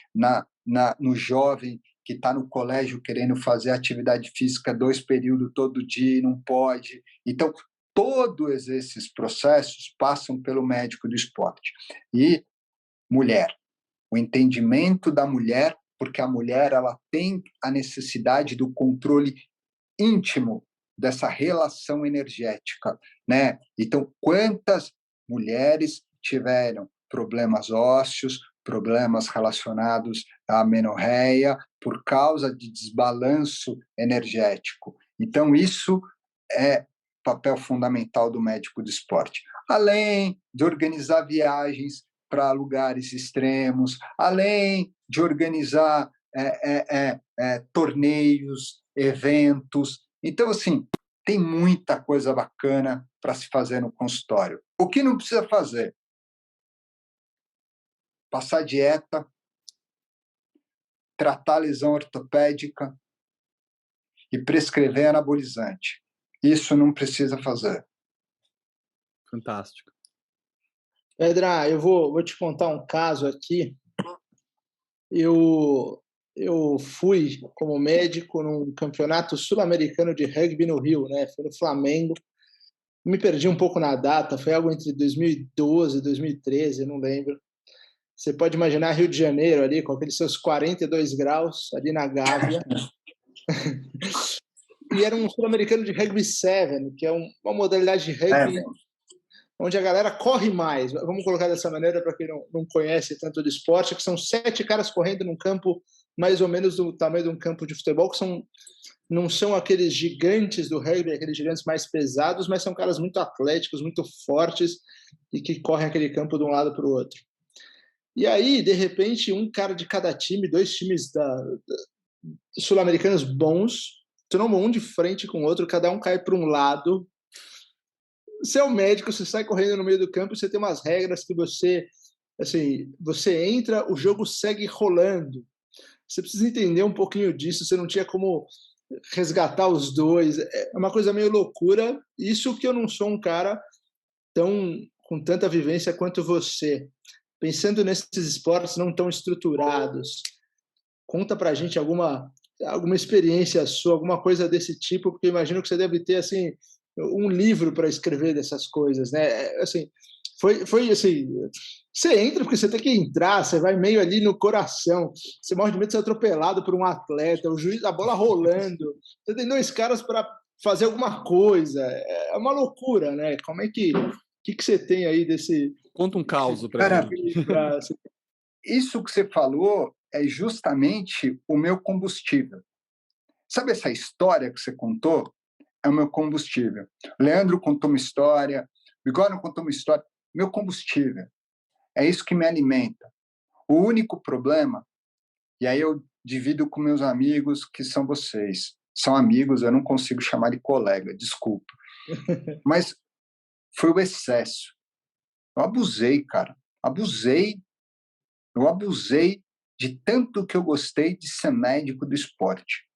no jovem que está no colégio querendo fazer atividade física 2 períodos todo dia e não pode. Então, todos esses processos passam pelo médico do esporte. E mulher, o entendimento da mulher, porque a mulher ela tem a necessidade do controle íntimo dessa relação energética, né? Então, quantas mulheres tiveram problemas ósseos, problemas relacionados à amenorreia por causa de desbalanço energético? Então, isso é papel fundamental do médico do esporte. Além de organizar viagens para lugares extremos, além de organizar torneios, eventos. Então, assim, tem muita coisa bacana para se fazer no consultório. O que não precisa fazer? Passar dieta, tratar lesão ortopédica e prescrever anabolizante. Isso não precisa fazer. Fantástico. Pedra, eu vou te contar um caso aqui. Eu fui como médico num campeonato sul-americano de rugby no Rio, né? Foi no Flamengo. Me perdi um pouco na data, foi algo entre 2012 e 2013, não lembro. Você pode imaginar Rio de Janeiro ali, com aqueles seus 42 graus, ali na Gávea. E era um sul-americano de rugby 7, que é uma modalidade de rugby onde a galera corre mais. Vamos colocar dessa maneira para quem não conhece tanto do esporte, que são 7 caras correndo num campo mais ou menos do tamanho de um campo de futebol, que não são aqueles gigantes do rugby, aqueles gigantes mais pesados, mas são caras muito atléticos, muito fortes e que correm aquele campo de um lado para o outro. E aí, de repente, um cara de cada time, 2 times sul-americanos bons, trombam um de frente com o outro, cada um cai para um lado. Você é o médico, você sai correndo no meio do campo, você tem umas regras que você entra, o jogo segue rolando. Você precisa entender um pouquinho disso, você não tinha como resgatar os dois. É uma coisa meio loucura. Isso que eu não sou um cara com tanta vivência quanto você. Pensando nesses esportes não tão estruturados, conta pra gente alguma experiência sua, alguma coisa desse tipo, porque eu imagino que você deve ter assim um livro para escrever dessas coisas, né? Assim, foi assim, Você entra porque você tem que entrar, você vai meio ali no coração, você morre de medo de ser atropelado por um atleta, o juiz, a bola rolando, você tem 2 caras para fazer alguma coisa, é uma loucura, né? Como é que você tem aí desse... Conta um caos para mim. Isso que você falou é justamente o meu combustível. Sabe essa história que você contou? É o meu combustível. Leandro contou uma história, Bigorna contou uma história. Meu combustível. É isso que me alimenta. O único problema, e aí eu divido com meus amigos, que são vocês. São amigos, eu não consigo chamar de colega, desculpa. Mas foi o excesso. Eu abusei, cara. Eu abusei de tanto que eu gostei de ser médico do esporte.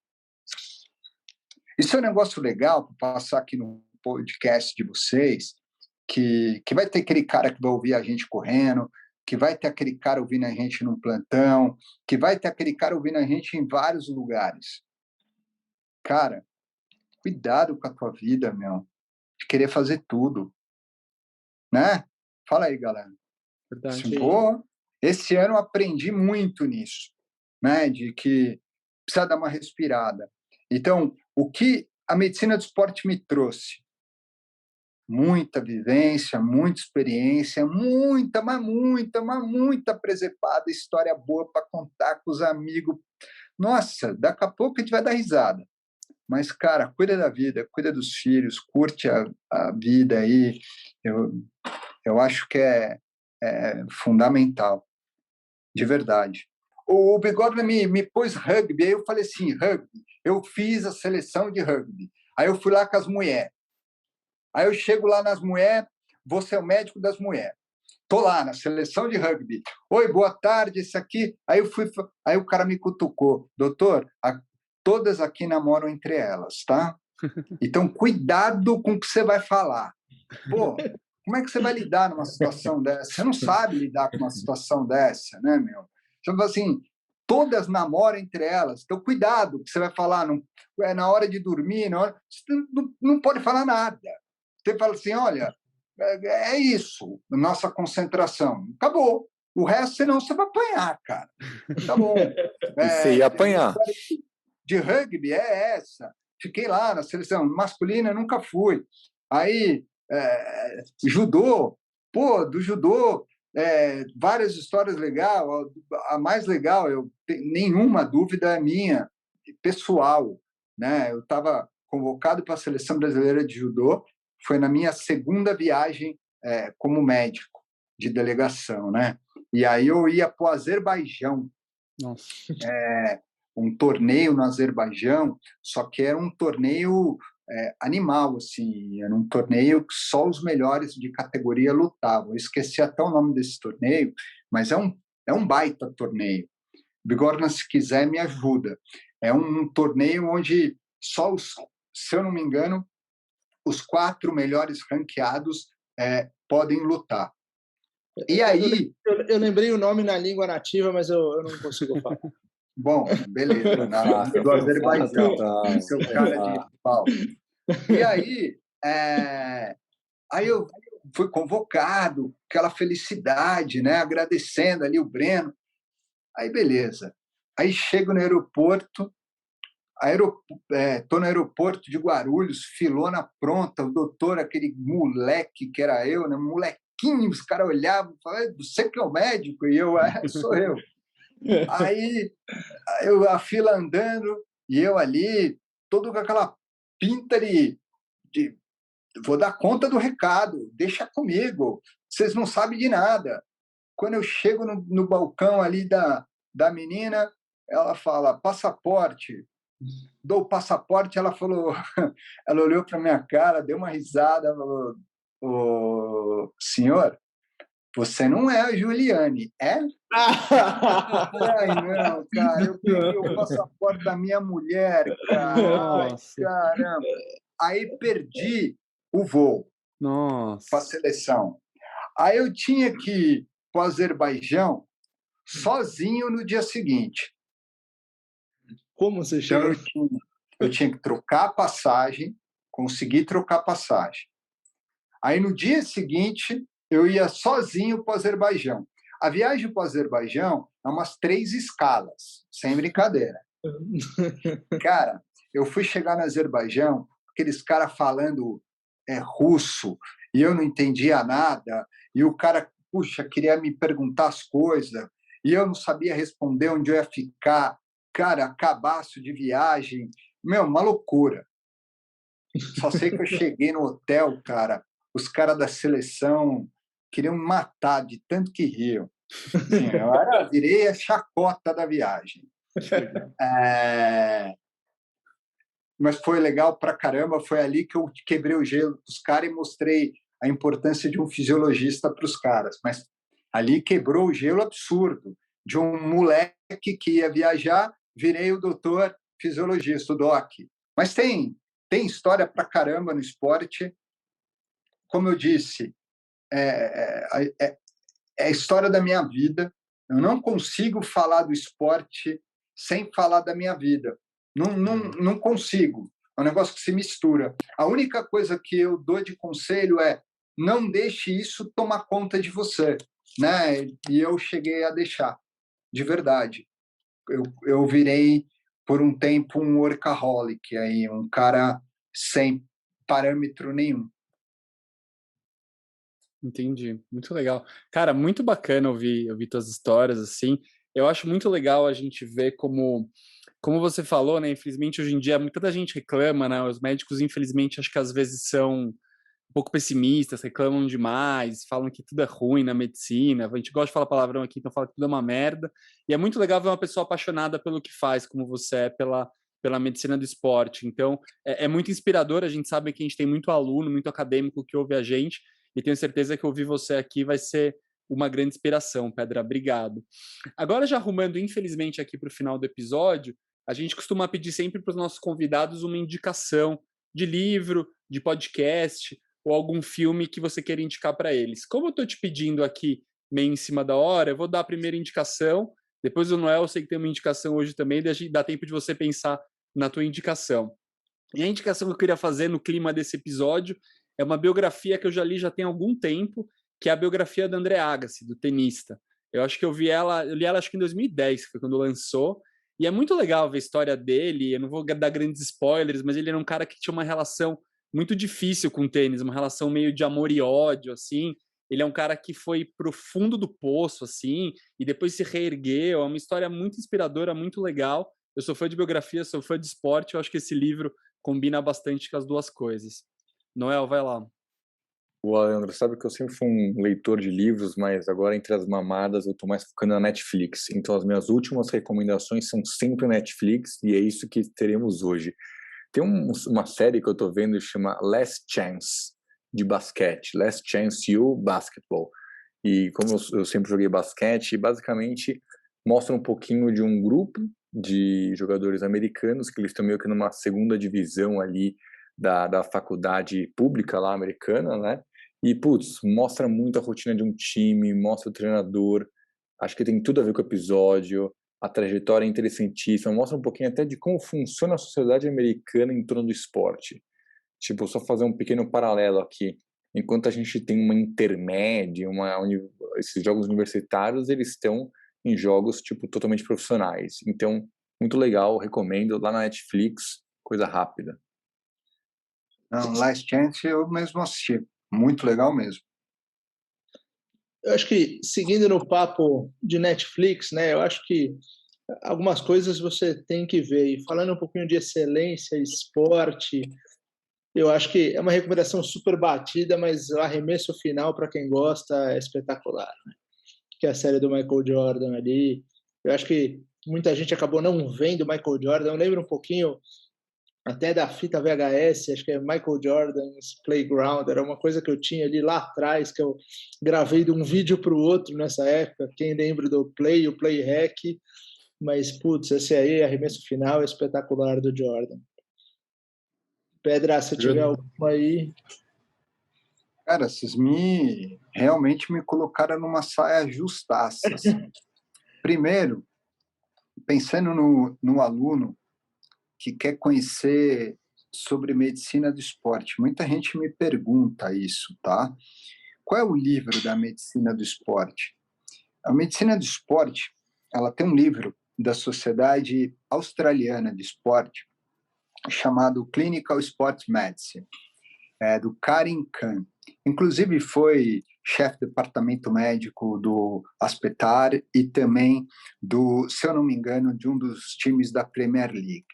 Isso é um negócio legal para passar aqui no podcast de vocês, que vai ter aquele cara que vai ouvir a gente correndo, que vai ter aquele cara ouvindo a gente num plantão, que vai ter aquele cara ouvindo a gente em vários lugares. Cara, cuidado com a tua vida, meu, de querer fazer tudo, né? Fala aí, galera. Verdade. Pô, esse ano eu aprendi muito nisso, né? De que precisa dar uma respirada. Então, o que a medicina do esporte me trouxe? Muita vivência, muita experiência, mas muita presepada, história boa para contar com os amigos. Nossa, daqui a pouco a gente vai dar risada. Mas, cara, cuida da vida, cuida dos filhos, curte a vida aí. Eu acho que é fundamental, de verdade. O Bigorna me pôs rugby, aí eu falei assim, rugby. Eu fiz a seleção de rugby. Aí eu fui lá com as mulheres. Aí eu chego lá nas mulheres, vou ser o médico das mulheres. Tô lá na seleção de rugby. Oi, boa tarde, esse aqui. Aí o cara me cutucou. Doutor, todas aqui namoram entre elas, tá? Então, cuidado com o que você vai falar. Pô, como é que você vai lidar numa situação dessa? Você não sabe lidar com uma situação dessa, né, meu? Então, assim, todas namoram entre elas. Então, cuidado com o que você vai falar. Não, na hora de dormir, você não pode falar nada. Você fala assim, olha, é isso, nossa concentração. Acabou. O resto, senão você vai apanhar, cara. Tá bom. Você ia apanhar. De rugby é essa. Fiquei lá na seleção masculina, nunca fui. Aí, judô, pô, do judô, várias histórias legais. A mais legal, nenhuma dúvida é minha, pessoal, né? Eu estava convocado para a seleção brasileira de judô, foi na minha segunda viagem como médico de delegação, né? E aí eu ia para o Azerbaijão. Nossa. Um torneio no Azerbaijão, só que era um torneio animal, assim, era um torneio que só os melhores de categoria lutavam. Eu esqueci até o nome desse torneio, mas é um baita torneio. Bigorna, se quiser, me ajuda. É um torneio onde só se eu não me engano, os 4 melhores ranqueados podem lutar. E aí... Eu lembrei o nome na língua nativa, mas eu não consigo falar. Bom, beleza. Do Azerbaijão. Seu cara de pau. E aí, aí eu fui convocado, aquela felicidade, né? Agradecendo ali o Breno. Aí, beleza. Aí chego no aeroporto, estou no aeroporto de Guarulhos, filona pronta, o doutor, aquele moleque que era eu, né? Molequinho, os caras olhavam e falavam, você que é o médico? E eu, sou eu. Aí a fila andando e eu ali, todo com aquela pinta de vou dar conta do recado, deixa comigo, vocês não sabem de nada. Quando eu chego no balcão ali da menina, ela fala, passaporte. Dou o passaporte, ela falou, ela olhou para minha cara, deu uma risada, falou, senhor, você não é a Juliane, é? Ai, não, cara, eu peguei o passaporte da minha mulher, cara. Ai, caramba. Aí perdi o voo para a seleção. Aí eu tinha que ir para o Azerbaijão sozinho no dia seguinte. Como você chegou? Então, eu tinha que trocar a passagem, consegui trocar a passagem. Aí no dia seguinte eu ia sozinho para o Azerbaijão. A viagem para o Azerbaijão é umas 3 escalas, sem brincadeira. Cara, eu fui chegar no Azerbaijão, aqueles caras falando russo, e eu não entendia nada, e o cara, puxa, queria me perguntar as coisas, e eu não sabia responder onde eu ia ficar. Cara, cabaço de viagem, uma loucura. Só sei que eu cheguei no hotel, cara, os caras da seleção queriam me matar de tanto que riam. Assim, eu virei a chacota da viagem. Mas foi legal pra caramba, foi ali que eu quebrei o gelo dos caras e mostrei a importância de um fisiologista para os caras. Mas ali quebrou o gelo absurdo. De um moleque que ia viajar, virei o doutor fisiologista, o doc. Mas tem história pra caramba no esporte. Como eu disse, é a história da minha vida. Eu não consigo falar do esporte sem falar da minha vida. Não consigo. É um negócio que se mistura. A única coisa que eu dou de conselho é não deixe isso tomar conta de você, né? E eu cheguei a deixar, de verdade. Eu virei, por um tempo, um workaholic, aí, um cara sem parâmetro nenhum. Entendi, muito legal. Cara, muito bacana ouvir tuas histórias, assim. Eu acho muito legal a gente ver como você falou, né? Infelizmente, hoje em dia, muita gente reclama, né? Os médicos, infelizmente, acho que às vezes são um pouco pessimistas, reclamam demais, falam que tudo é ruim na medicina. A gente gosta de falar palavrão aqui, então fala que tudo é uma merda. E é muito legal ver uma pessoa apaixonada pelo que faz, como você é pela medicina do esporte. Então, é muito inspirador. A gente sabe que a gente tem muito aluno, muito acadêmico que ouve a gente, e tenho certeza que ouvir você aqui vai ser uma grande inspiração, Pedra. Obrigado. Agora, já arrumando, infelizmente, aqui para o final do episódio, a gente costuma pedir sempre para os nossos convidados uma indicação de livro, de podcast ou algum filme que você queira indicar para eles. Como eu estou te pedindo aqui, meio em cima da hora, eu vou dar a primeira indicação, depois o Noel, eu sei que tem uma indicação hoje também, dá tempo de você pensar na tua indicação. E a indicação que eu queria fazer no clima desse episódio é uma biografia que eu já li já tem algum tempo, que é a biografia do André Agassi, do tenista. Eu acho que eu li ela acho que em 2010, que foi quando lançou, e é muito legal ver a história dele. Eu não vou dar grandes spoilers, mas ele era um cara que tinha uma relação muito difícil com o tênis, uma relação meio de amor e ódio, assim. Ele é um cara que foi pro fundo do poço, assim, e depois se reergueu. É uma história muito inspiradora, muito legal. Eu sou fã de biografia, sou fã de esporte, eu acho que esse livro combina bastante com as duas coisas. Noel, vai lá. O Leandro, sabe que eu sempre fui um leitor de livros, mas agora entre as mamadas eu tô mais focando na Netflix. Então as minhas últimas recomendações são sempre Netflix e é isso que teremos hoje. Tem uma série que eu tô vendo que chama Last Chance, de basquete. Last Chance U Basketball. E como eu sempre joguei basquete, basicamente mostra um pouquinho de um grupo de jogadores americanos que eles estão meio que numa segunda divisão ali da faculdade pública lá americana, né? E, putz, mostra muito a rotina de um time, mostra o treinador, acho que tem tudo a ver com o episódio, a trajetória é interessantíssima, mostra um pouquinho até de como funciona a sociedade americana em torno do esporte. Tipo, só fazer um pequeno paralelo aqui. Enquanto a gente tem uma intermédia, esses jogos universitários, eles estão em jogos, tipo, totalmente profissionais. Então, muito legal, recomendo, lá na Netflix, coisa rápida. Não, Last Chance eu mesmo assisti. Muito legal mesmo. Eu acho que, seguindo no papo de Netflix, né, eu acho que algumas coisas você tem que ver. E falando um pouquinho de excelência, esporte, eu acho que é uma recomendação super batida, mas o arremesso final, para quem gosta, é espetacular, né? Que é a série do Michael Jordan ali. Eu acho que muita gente acabou não vendo Michael Jordan. Eu lembro um pouquinho até da fita VHS, acho que é Michael Jordan's Playground, era uma coisa que eu tinha ali lá atrás, que eu gravei de um vídeo para o outro nessa época, quem lembra do Play, o Play Hack, mas, putz, esse aí, arremesso final, é espetacular do Jordan. Pedra, se tiver alguma aí... Cara, vocês realmente me colocaram numa saia justaça. Assim. Primeiro, pensando no aluno que quer conhecer sobre medicina do esporte. Muita gente me pergunta isso, tá? qual é o livro da medicina do esporte? A medicina do esporte, ela tem um livro da Sociedade Australiana de Esporte chamado Clinical Sports Medicine, do Karim Khan. Inclusive foi chefe do departamento médico do Aspetar e também se eu não me engano, de um dos times da Premier League.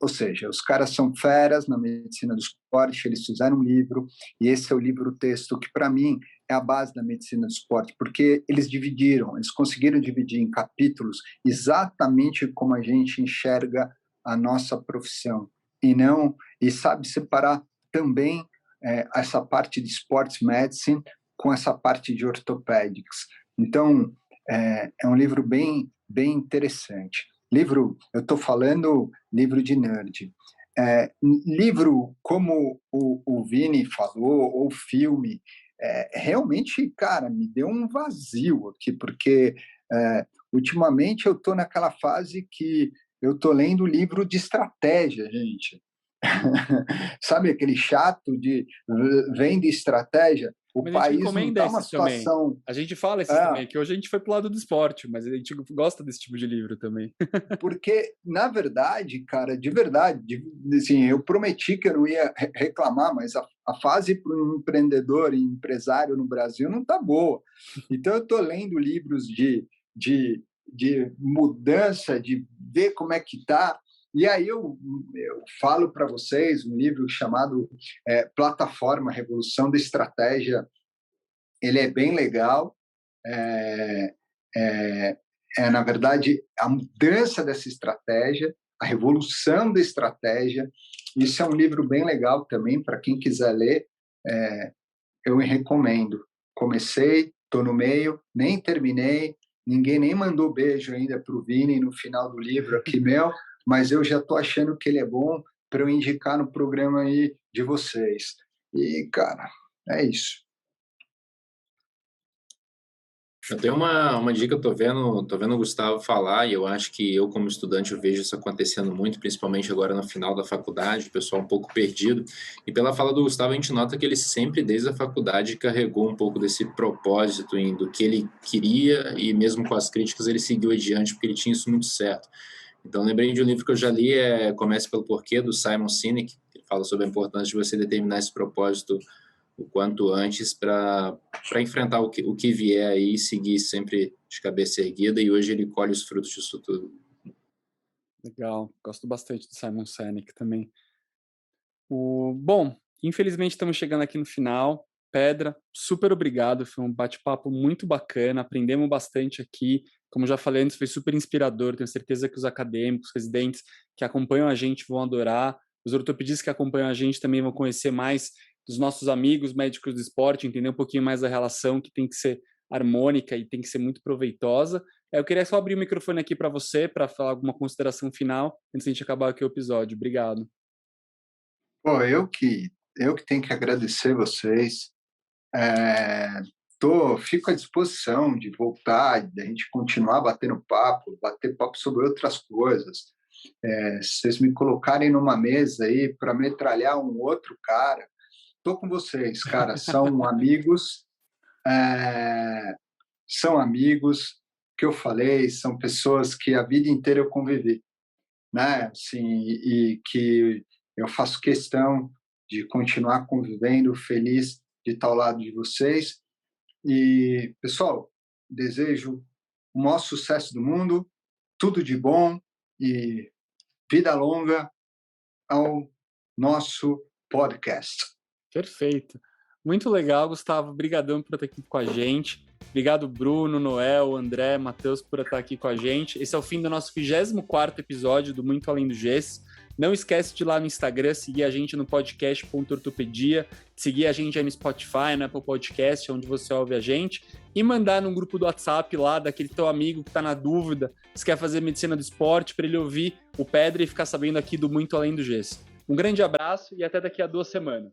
Ou seja, os caras são feras na medicina do esporte, eles fizeram um livro, e esse é o livro-texto que, para mim, é a base da medicina do esporte, porque eles conseguiram dividir em capítulos exatamente como a gente enxerga a nossa profissão, e sabe separar também essa parte de sports medicine com essa parte de orthopedics. Então, é um livro bem, bem interessante. Livro, eu estou falando livro de nerd. Livro, como o Vini falou, ou filme, realmente, cara, me deu um vazio aqui, porque ultimamente eu estou naquela fase que eu estou lendo livro de estratégia, gente. Sabe aquele chato de vem de estratégia? O país não está uma situação... Também. A gente fala esses também, que hoje a gente foi pro lado do esporte, mas a gente gosta desse tipo de livro também. Porque, na verdade, cara, de verdade, assim, eu prometi que eu não ia reclamar, mas a fase para um empreendedor e empresário no Brasil não está boa. Então, eu estou lendo livros de mudança, de ver como é que está. E aí eu falo para vocês um livro chamado Plataforma, Revolução da Estratégia. Ele é bem legal. Na verdade, a mudança dessa estratégia, a revolução da estratégia. Isso é um livro bem legal também, para quem quiser ler. Eu recomendo. Comecei, estou no meio, nem terminei, ninguém nem mandou beijo ainda para o Vini no final do livro aqui meu, mas eu já estou achando que ele é bom para eu indicar no programa aí de vocês. E, cara, é isso. Eu tenho uma dica, eu tô vendo o Gustavo falar, e eu acho que eu, como estudante, eu vejo isso acontecendo muito, principalmente agora no final da faculdade, o pessoal um pouco perdido. E pela fala do Gustavo, a gente nota que ele sempre, desde a faculdade, carregou um pouco desse propósito do que ele queria, e mesmo com as críticas, ele seguiu adiante, porque ele tinha isso muito certo. Então, lembrei de um livro que eu já li, Comece pelo Porquê, do Simon Sinek, que fala sobre a importância de você determinar esse propósito o quanto antes para enfrentar o que vier aí e seguir sempre de cabeça erguida, e hoje ele colhe os frutos disso tudo. Legal, gosto bastante do Simon Sinek também. Bom, infelizmente estamos chegando aqui no final. Pedra, super obrigado, foi um bate-papo muito bacana, aprendemos bastante aqui. Como já falei antes, foi super inspirador, tenho certeza que os acadêmicos, residentes que acompanham a gente vão adorar, os ortopedistas que acompanham a gente também vão conhecer mais dos nossos amigos médicos do esporte, entender um pouquinho mais da relação que tem que ser harmônica e tem que ser muito proveitosa. Eu queria só abrir o microfone aqui para você, para falar alguma consideração final, antes de a gente acabar aqui o episódio. Obrigado. Pô, eu que tenho que agradecer vocês. Fico à disposição de voltar, de a gente continuar batendo papo, bater papo sobre outras coisas. Se vocês me colocarem numa mesa aí para metralhar um outro cara, estou com vocês, cara. São amigos, que eu falei, são pessoas que a vida inteira eu convivi, né? Assim, e que eu faço questão de continuar convivendo, feliz de estar ao lado de vocês. E, pessoal, desejo o maior sucesso do mundo, tudo de bom e vida longa ao nosso podcast. Perfeito. Muito legal, Gustavo. Obrigadão por estar aqui com a gente. Obrigado, Bruno, Noel, André, Matheus, por estar aqui com a gente. Esse é o fim do nosso 24º episódio do Muito Além do Gesso. Não esquece de ir lá no Instagram, seguir a gente no podcast.ortopedia, seguir a gente aí no Spotify, no Apple Podcast, onde você ouve a gente, e mandar no grupo do WhatsApp lá, daquele teu amigo que está na dúvida, se quer fazer medicina do esporte, para ele ouvir o Pedra e ficar sabendo aqui do Muito Além do Gesso. Um grande abraço e até daqui a 2 semanas.